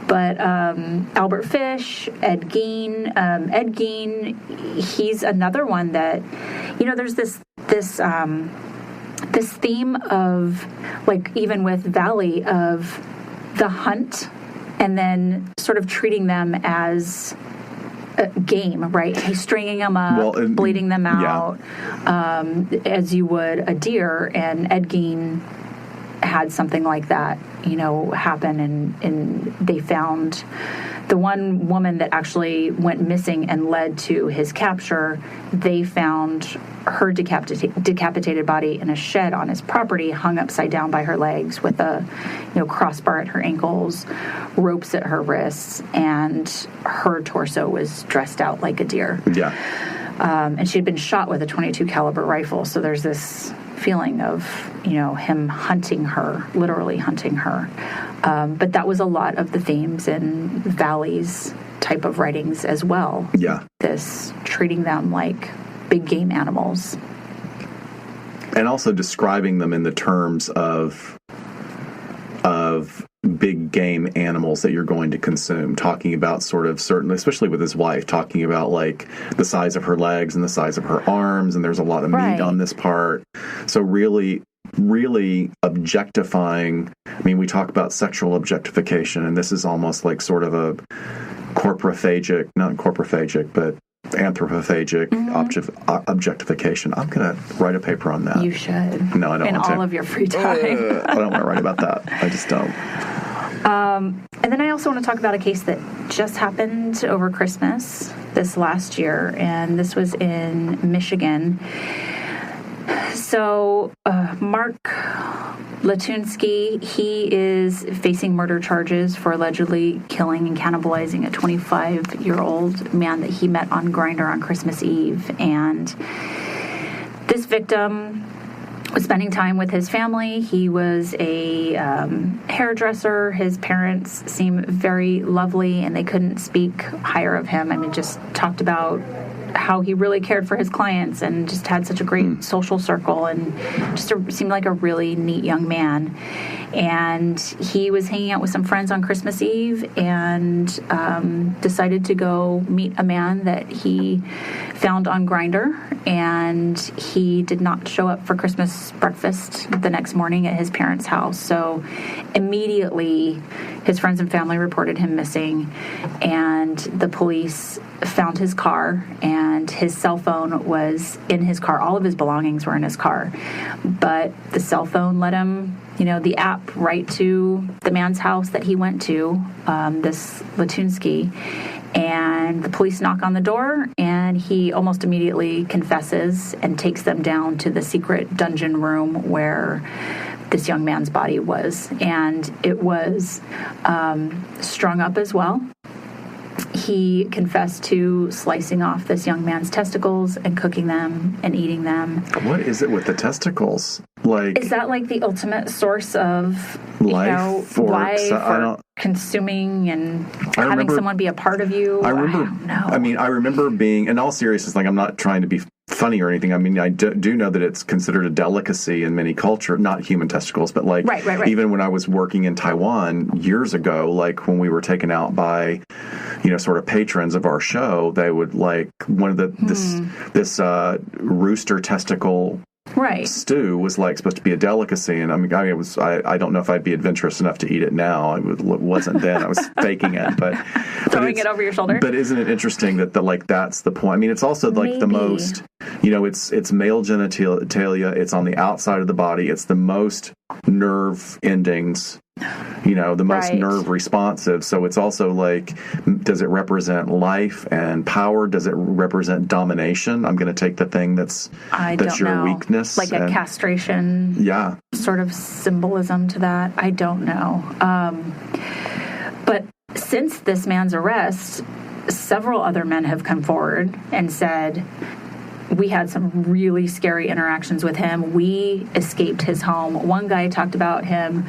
But Albert Fish, Ed Gein. Ed Gein, he's another one that, there's this this theme of, like, even with Valley, of the hunt and then sort of treating them as a game, right? He's stringing them up, bleeding them out, as you would a deer. And Ed Gein had something like that, happen. And they found the one woman that actually went missing and led to his capture. They found her decapitated body in a shed on his property, hung upside down by her legs with a crossbar at her ankles, ropes at her wrists, and her torso was dressed out like a deer. Yeah. And she had been shot with a .22 caliber rifle. So there's this feeling of, him hunting her, literally hunting her. But that was a lot of the themes in Valley's type of writings as well. Yeah. This treating them like big game animals. And also describing them in the terms of big game animals that you're going to consume, talking about sort of certain, especially with his wife, talking about like the size of her legs and the size of her arms, and there's a lot of meat on this part. So really objectifying. I mean, we talk about sexual objectification, and this is almost like sort of a corporophagic, not corporophagic, but anthropophagic objectification. I'm going to write a paper on that. You should. No, I don't want to. In all of your free time. I don't want to write about that. I just don't. And then I also want to talk about a case that just happened over Christmas this last year, and this was in Michigan. So Mark Latunsky, he is facing murder charges for allegedly killing and cannibalizing a 25-year-old man that he met on Grindr on Christmas Eve. And this victim was spending time with his family. He was a hairdresser. His parents seem very lovely, and they couldn't speak higher of him. I mean, just talked about how he really cared for his clients and just had such a great social circle, and just seemed like a really neat young man. And he was hanging out with some friends on Christmas Eve and decided to go meet a man that he found on Grindr, and he did not show up for Christmas breakfast the next morning at his parents' house. So immediately his friends and family reported him missing, and the police found his car, and his cell phone was in his car. All of his belongings were in his car, but the cell phone led him, the app, right to the man's house that he went to, this Latunsky. And the police knock on the door, and he almost immediately confesses and takes them down to the secret dungeon room where this young man's body was. And it was strung up as well. He confessed to slicing off this young man's testicles and cooking them and eating them. What is it with the testicles? Like, is that like the ultimate source of life for consuming and having someone be a part of you? I don't know. I mean, I remember being, in all seriousness, like, I'm not trying to be funny or anything. I mean, I do know that it's considered a delicacy in many cultures, not human testicles, but like right. Even when I was working in Taiwan years ago, like when we were taken out by, sort of patrons of our show, they would like one of this rooster testicle stew was like supposed to be a delicacy, and I don't know if I'd be adventurous enough to eat it now. It wasn't then. I was faking it, but throwing it over your shoulder. But isn't it interesting that that's the point? I mean, it's also like the most, it's male genitalia. It's on the outside of the body. It's the most nerve endings. The most nerve responsive. So it's also like, does it represent life and power? Does it represent domination? I'm going to take the thing that's your weakness. Like a castration sort of symbolism to that. I don't know. But since this man's arrest, several other men have come forward and said, we had some really scary interactions with him. We escaped his home. One guy talked about him.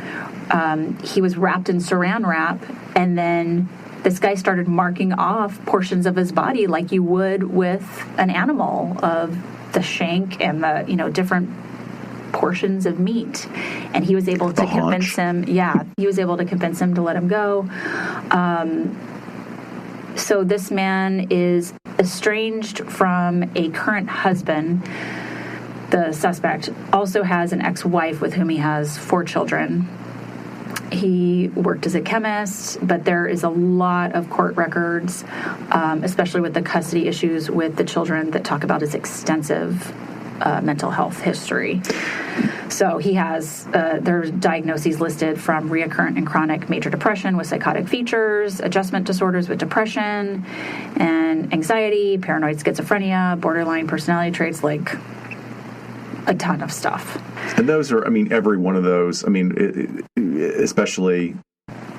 He was wrapped in saran wrap, and then this guy started marking off portions of his body like you would with an animal, of the shank and the, different portions of meat. And he was able to convince him. Yeah, he was able to convince him to let him go. So this man is estranged from a current husband the suspect, also has an ex-wife with whom he has 4 children. He worked as a chemist, but there is a lot of court records, especially with the custody issues with the children, that talk about his extensive mental health history. So he has, there's diagnoses listed from recurrent and chronic major depression with psychotic features, adjustment disorders with depression and anxiety, paranoid schizophrenia, borderline personality traits, like a ton of stuff. And those are, I mean, every one of those, I mean, especially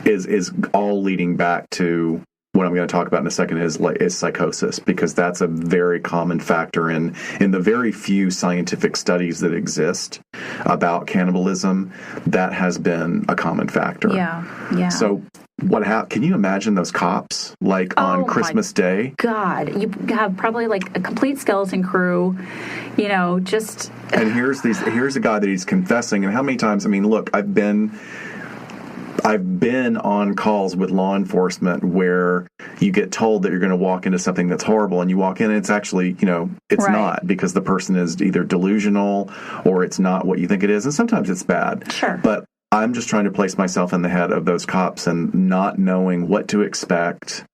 is all leading back to what I'm going to talk about in a second is psychosis, because that's a very common factor in the very few scientific studies that exist about cannibalism. That has been a common factor. Yeah. So what happened? Can you imagine those cops on Christmas Day? God, you have probably like a complete skeleton crew, just. And here's a guy that he's confessing, and how many times? I mean, look, I've been on calls with law enforcement where you get told that you're going to walk into something that's horrible, and you walk in and it's actually, it's right. not, because the person is either delusional or it's not what you think it is. And sometimes it's bad. Sure. But I'm just trying to place myself in the head of those cops and not knowing what to expect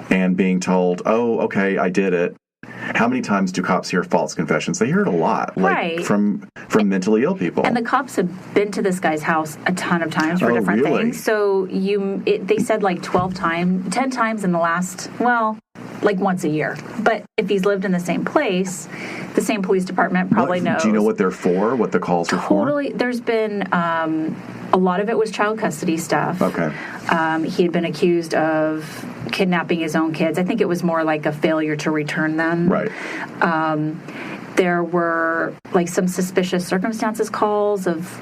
and being told, oh, okay, I did it. How many times do cops hear false confessions? They hear it a lot, right. from mentally ill people. And the cops have been to this guy's house a ton of times for different things. So they said 10 times in the last, once a year. But if he's lived in the same place, the same police department probably knows. Do you know what they're for? What the calls are for? Totally. There's been a lot of it was child custody stuff. Okay. He had been accused of kidnapping his own kids. I think it was more like a failure to return them. Right. There were some suspicious circumstances calls of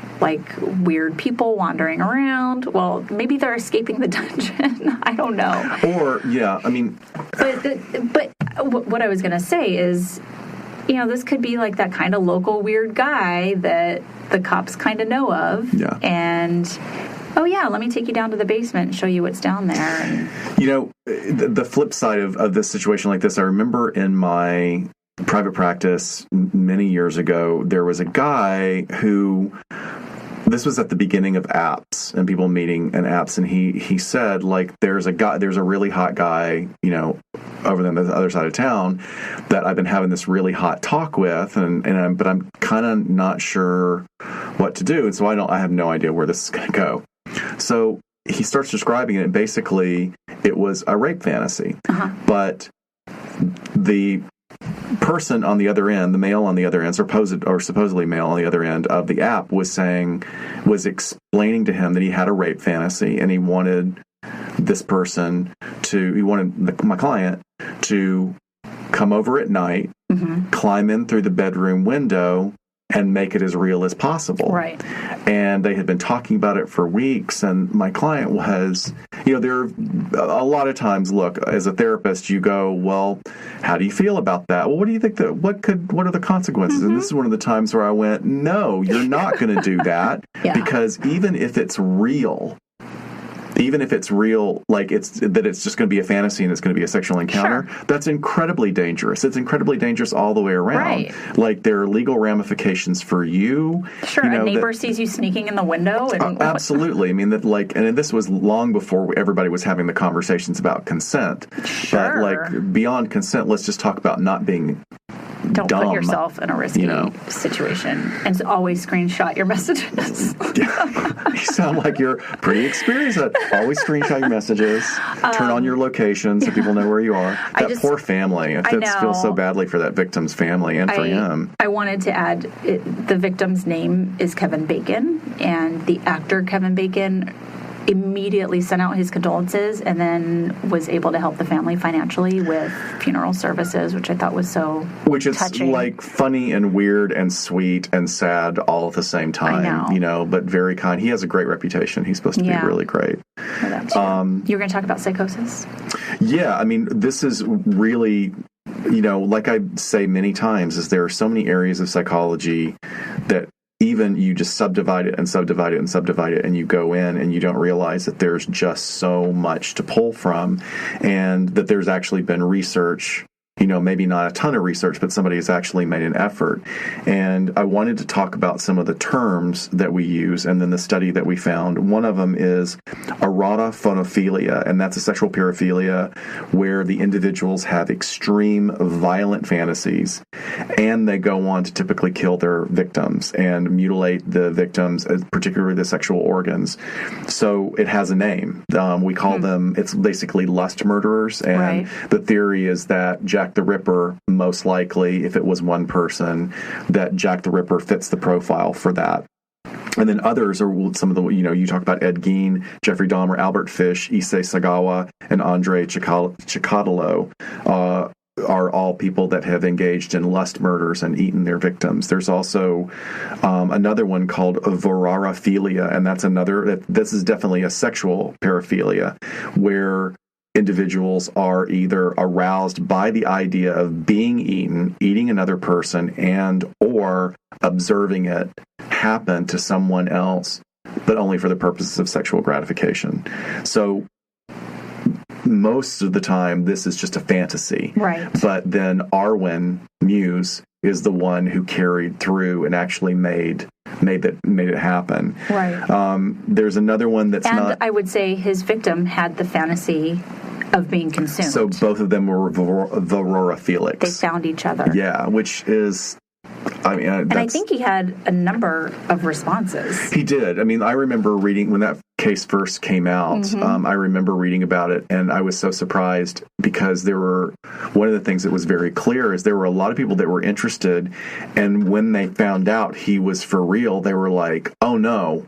weird people wandering around. Well, maybe they're escaping the dungeon. I don't know. Or, yeah, I mean. But what I was going to say is, this could be that kind of local weird guy that the cops kind of know of. Yeah. And, let me take you down to the basement and show you what's down there. And, the flip side of this situation like this, I remember in my private practice many years ago, there was a guy who, this was at the beginning of apps and people meeting in apps, and he said, there's a really hot guy, over on the other side of town that I've been having this really hot talk with, but I'm kind of not sure what to do, and so I have no idea where this is going to go. So he starts describing it, and basically it was a rape fantasy, but the person on the other end, the male on the other end, supposedly male on the other end of the app, was explaining to him that he had a rape fantasy, and he wanted my client to come over at night, climb in through the bedroom window, and make it as real as possible. Right. And they had been talking about it for weeks, and my client was, there are a lot of times, look, as a therapist, you go, well, how do you feel about that? Well, what do you think what are the consequences? And this is one of the times where I went, no, you're not going to do that, because even if it's real, it's just going to be a fantasy and it's going to be a sexual encounter, that's incredibly dangerous. It's incredibly dangerous all the way around. Right. There are legal ramifications for you. Sure, a neighbor sees you sneaking in the window. And absolutely. I mean, and this was long before everybody was having the conversations about consent. Sure. But beyond consent, let's just talk about not being Don't dumb. Put yourself in a risky situation, and always screenshot your messages. You sound like you're pretty experienced at always screenshot your messages, turn on your location so people know where you are. That poor family. I feel so badly for that victim's family and for him. I wanted to add, the victim's name is Kevin Bacon, and the actor Kevin Bacon immediately sent out his condolences and then was able to help the family financially with funeral services, which I thought was so touching. Funny and weird and sweet and sad all at the same time. I know. But very kind. He has a great reputation. He's supposed to be really great. You were going to talk about psychosis? Yeah, I mean, this is really, like I say many times, is there are so many areas of psychology that even you just subdivide it and subdivide it and subdivide it, and you go in and you don't realize that there's just so much to pull from, and that there's actually been research, maybe not a ton of research, but somebody has actually made an effort. And I wanted to talk about some of the terms that we use and then the study that we found. One of them is erotophonophilia, and that's a sexual paraphilia where the individuals have extreme violent fantasies, and they go on to typically kill their victims and mutilate the victims, particularly the sexual organs. So it has a name. We call them, it's basically lust murderers, and the theory is that Jack the Ripper, most likely, if it was one person, that Jack the Ripper fits the profile for that. And then others are some of the, you talk about Ed Gein, Jeffrey Dahmer, Albert Fish, Issei Sagawa, and Andrei Chikatilo, are all people that have engaged in lust murders and eaten their victims. There's also another one called vorarophilia, and this is definitely a sexual paraphilia, where individuals are either aroused by the idea of being eating another person, and or observing it happen to someone else, but only for the purposes of sexual gratification. So most of the time, this is just a fantasy. Right. But then Arwen Muse is the one who carried through and actually made it happen. Right. There's another one that's not. And I would say his victim had the fantasy of being consumed. So both of them were vororophilics. They found each other. Yeah, which is. And I think he had a number of responses. He did. I mean, I remember reading when that case first came out. I remember reading about it, and I was so surprised because one of the things that was very clear is there were a lot of people that were interested, and when they found out he was for real, they were like, "Oh no,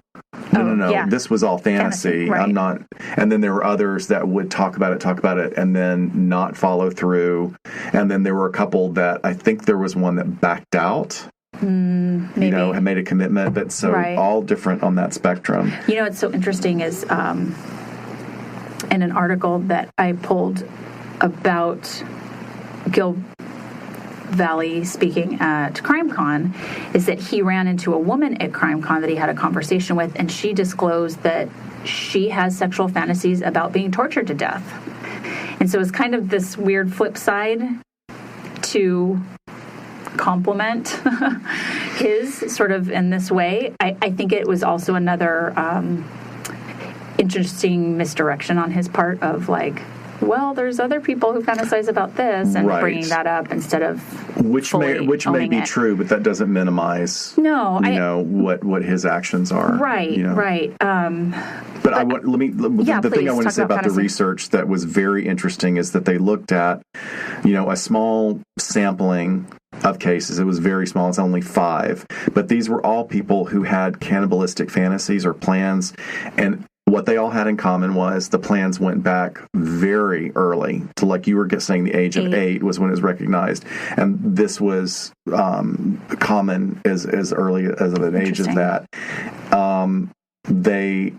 yeah. This was all fantasy. Right. I'm not." And then there were others that would talk about it, and then not follow through. And then there were a couple that I think there was one that backed out. Maybe. Had made a commitment, but all different on that spectrum. What's so interesting is in an article that I pulled about Gil Valley speaking at CrimeCon, is that he ran into a woman at CrimeCon that he had a conversation with, and she disclosed that she has sexual fantasies about being tortured to death. And so it's kind of this weird flip side to complement his sort of in this way. I think it was also another interesting misdirection on his part of like, well, there's other people who fantasize about this, and bringing that up instead of which may be true, but that doesn't minimize what his actions are. Right. But the thing I want to say about the research that was very interesting is that they looked at a small sampling of cases. It was very small. It's only 5. But these were all people who had cannibalistic fantasies or plans, and what they all had in common was the plans went back very early to, like you were saying, the age of 8 was when it was recognized. And this was common as early as an age as that. They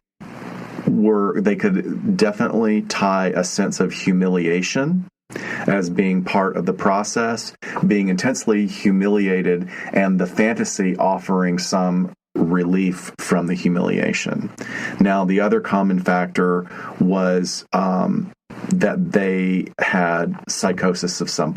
could definitely tie a sense of humiliation as being part of the process, being intensely humiliated, and the fantasy offering some relief from the humiliation. Now, the other common factor was that they had psychosis of some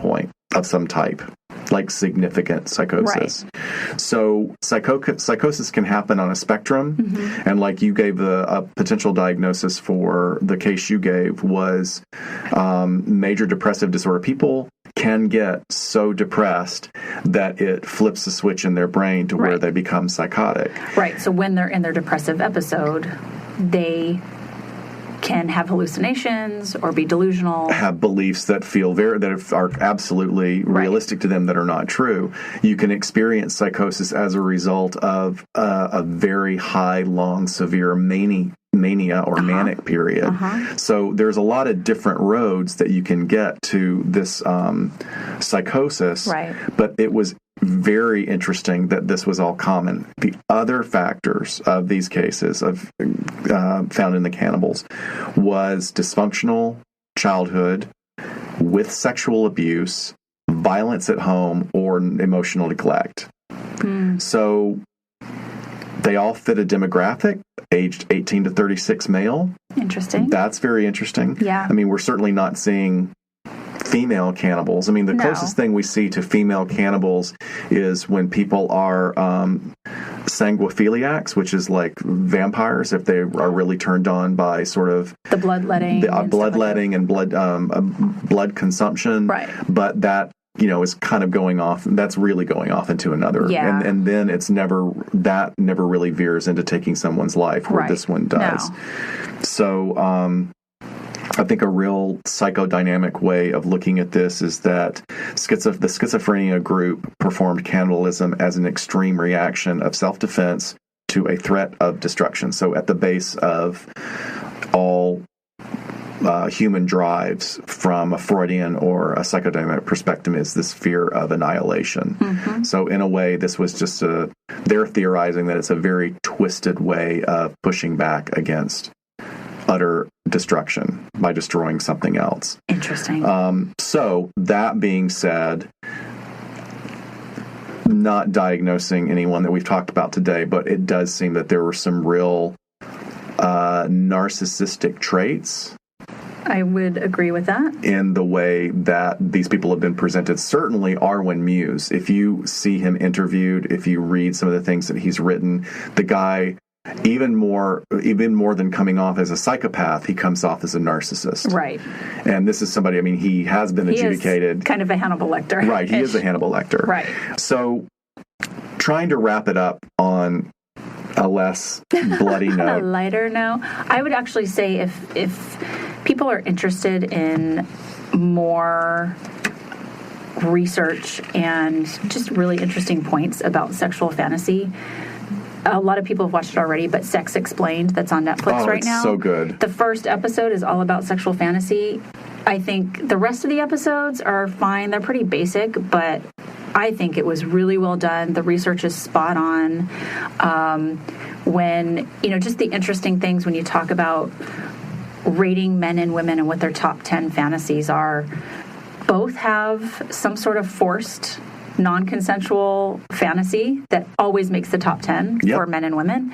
type, like significant psychosis. Right. So psychosis can happen on a spectrum, and like you gave a potential diagnosis for the case you gave was major depressive disorder. People can get so depressed that it flips a switch in their brain to where they become psychotic. Right. So when they're in their depressive episode, they can have hallucinations or be delusional. Have beliefs that are absolutely realistic to them that are not true. You can experience psychosis as a result of a very high, long, severe mania or manic period. So there's a lot of different roads that you can get to this psychosis. Right. But it was very interesting that this was all common. The other factors of these cases found in the cannibals was dysfunctional childhood with sexual abuse, violence at home, or emotional neglect. So they all fit a demographic, aged 18 to 36 male. Interesting. That's very interesting. Yeah. I mean, we're certainly not seeing female cannibals. I mean, the closest thing we see to female cannibals is when people are sanguiphiliacs, which is like vampires, if they are really turned on by sort of the bloodletting, and blood consumption. Right. But that, is kind of going off. That's really going off into another. Yeah. And then that never really veers into taking someone's life, where this one does. No. So, I think a real psychodynamic way of looking at this is that the schizophrenia group performed cannibalism as an extreme reaction of self-defense to a threat of destruction. So at the base of all human drives from a Freudian or a psychodynamic perspective is this fear of annihilation. Mm-hmm. So in a way, this was just they're theorizing that it's a very twisted way of pushing back against utter destruction by destroying something else. Interesting. So that being said, not diagnosing anyone that we've talked about today, but it does seem that there were some real narcissistic traits. I would agree with that. In the way that these people have been presented. Certainly Arwen Muse, if you see him interviewed, if you read some of the things that he's written, the guy, even more than coming off as a psychopath, he comes off as a narcissist. Right. And this is somebody, he has been adjudicated. Is kind of a Hannibal Lecter. Right, he is a Hannibal Lecter. Right. So, trying to wrap it up on a less bloody note. A lighter note. I would actually say if people are interested in more research and just really interesting points about sexual fantasy, a lot of people have watched it already, but Sex Explained, that's on Netflix right now. Oh, it's so good. The first episode is all about sexual fantasy. I think the rest of the episodes are fine. They're pretty basic, but I think it was really well done. The research is spot on. When, just the interesting things when you talk about rating men and women and what their top 10 fantasies are, both have some sort of forced non-consensual fantasy that always makes the top 10 for men and women.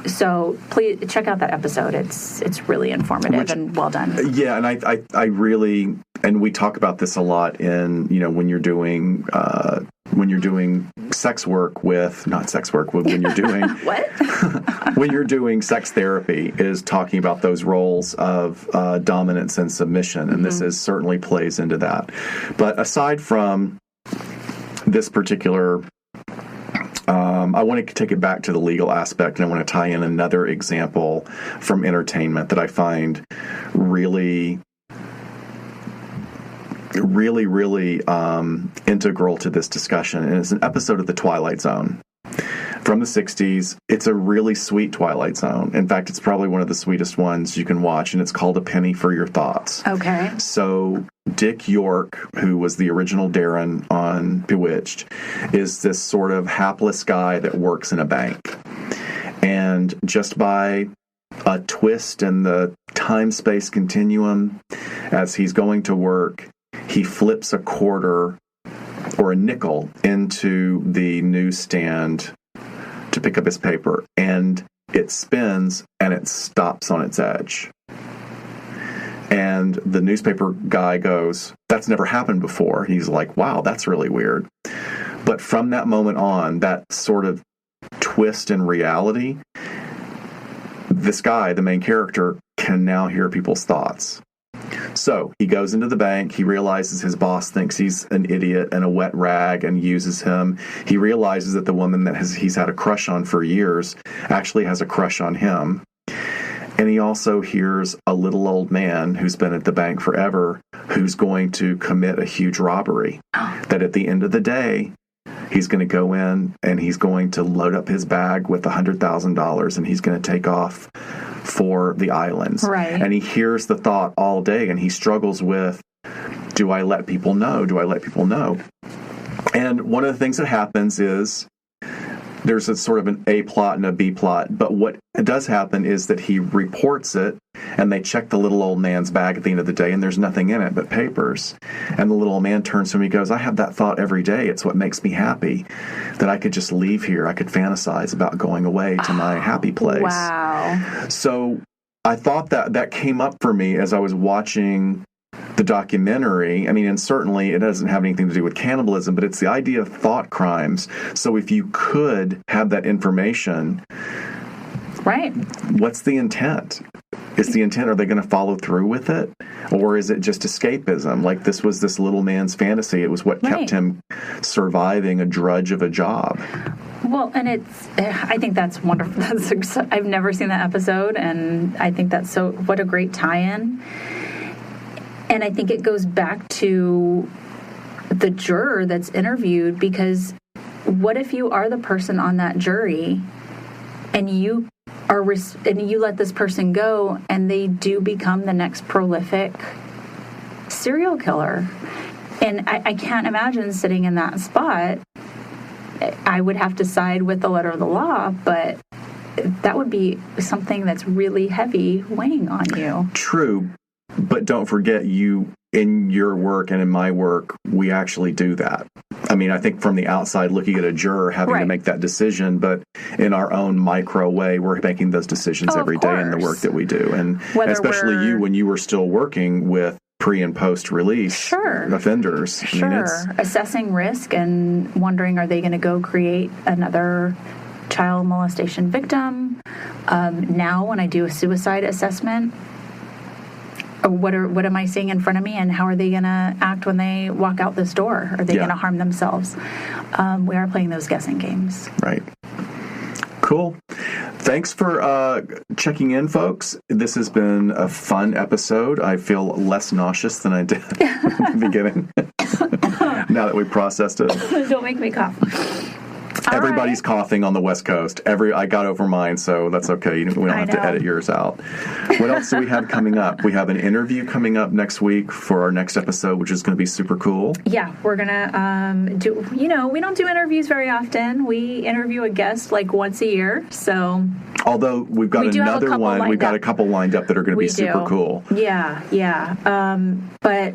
So please check out that episode. It's really informative and well done. Yeah, and I really, and we talk about this a lot in, when you're doing sex work with, not sex work, when you're doing what? When you're doing sex therapy, is talking about those roles of dominance and submission, and this certainly plays into that. But aside from this particular, I want to take it back to the legal aspect, and I want to tie in another example from entertainment that I find really integral to this discussion, and it's an episode of The Twilight Zone from the 60s. It's a really sweet Twilight Zone. In fact, it's probably one of the sweetest ones you can watch, and it's called A Penny for Your Thoughts. Okay. So Dick York, who was the original Darren on Bewitched, is this sort of hapless guy that works in a bank. And just by a twist in the time-space continuum, as he's going to work, he flips a quarter or a nickel into the newsstand to pick up his paper, and it spins and it stops on its edge. And the newspaper guy goes, "That's never happened before." He's like, "Wow, that's really weird." But from that moment on, that sort of twist in reality, this guy, the main character, can now hear people's thoughts. So he goes into the bank. He realizes his boss thinks he's an idiot and a wet rag and uses him. He realizes that the woman that he's had a crush on for years actually has a crush on him. And he also hears a little old man who's been at the bank forever who's going to commit a huge robbery. That at the end of the day, he's going to go in and he's going to load up his bag with $100,000 and he's going to take off for the islands. Right. And he hears the thought all day and he struggles with, do I let people know? Do I let people know? And one of the things that happens is there's a sort of an A plot and a B plot. But what does happen is that he reports it, and they check the little old man's bag at the end of the day, and there's nothing in it but papers. And the little old man turns to him and he goes, "I have that thought every day. It's what makes me happy, that I could just leave here. I could fantasize about going away to my happy place." Wow. So I thought that came up for me as I was watching the documentary, I mean, and certainly it doesn't have anything to do with cannibalism, but it's the idea of thought crimes. So if you could have that information, right? What's the intent? Is the intent, are they going to follow through with it? Or is it just escapism? Like this was this little man's fantasy. It was what kept him surviving a drudge of a job. Well, and I think that's wonderful. I've never seen that episode, and I think that's what a great tie-in. And I think it goes back to the juror that's interviewed, because what if you are the person on that jury and you let this person go and they do become the next prolific serial killer? And I can't imagine sitting in that spot. I would have to side with the letter of the law, but that would be something that's really heavy weighing on you. True. But don't forget, you, in your work and in my work, we actually do that. I mean, I think from the outside looking at a juror having to make that decision, but in our own micro way, we're making those decisions every day in the work that we do. And especially you, when you were still working with pre and post release offenders. Sure. I mean, assessing risk and wondering, are they going to go create another child molestation victim? Now, when I do a suicide assessment, what am I seeing in front of me, and how are they going to act when they walk out this door? Are they going to harm themselves? We are playing those guessing games. Right. Cool. Thanks for checking in, folks. This has been a fun episode. I feel less nauseous than I did at the beginning. Now that we processed it. Don't make me cough. Everybody's coughing on the West Coast. I got over mine, so that's okay. We don't have to edit yours out. What else do we have coming up? We have an interview coming up next week for our next episode, which is going to be super cool. Yeah, we're going to do, we don't do interviews very often. We interview a guest like once a year, so. Although we've got another one, we've got a couple lined up that are going to be super cool. Yeah. But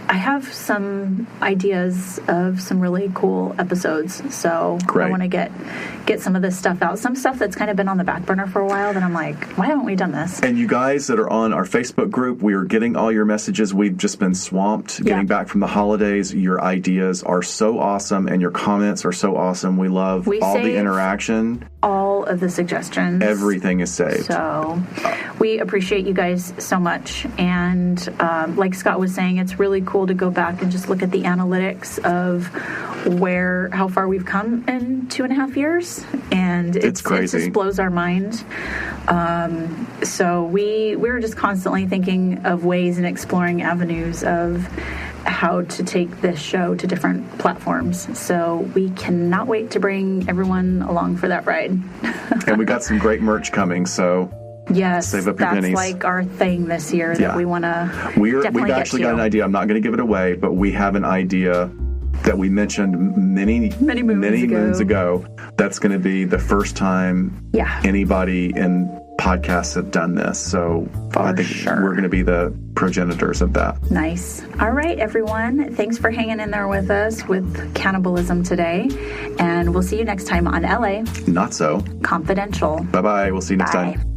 I have some ideas of some really cool episodes, so I want to get some of this stuff out. Some stuff that's kind of been on the back burner for a while that I'm like, why haven't we done this? And you guys that are on our Facebook group, we are getting all your messages. We've just been swamped getting back from the holidays. Your ideas are so awesome, and your comments are so awesome. We love all the interaction. All of the suggestions. Everything is saved. So we appreciate you guys so much. And like Scott was saying, it's really cool to go back and just look at the analytics of how far we've come in 2.5 years. And it's crazy. It just blows our mind. So we're just constantly thinking of ways and exploring avenues of how to take this show to different platforms. So we cannot wait to bring everyone along for that ride. And we got some great merch coming, so yes, save up your pennies. That's like our thing this year that we want to We've actually got an idea. I'm not going to give it away, but we have an idea that we mentioned many moons ago. That's going to be the first time anybody in podcasts have done this. So I think we're going to be the progenitors of that. Nice. All right, everyone. Thanks for hanging in there with us with Cannibalism today. And we'll see you next time on LA Not So Confidential. Bye-bye. We'll see you next time.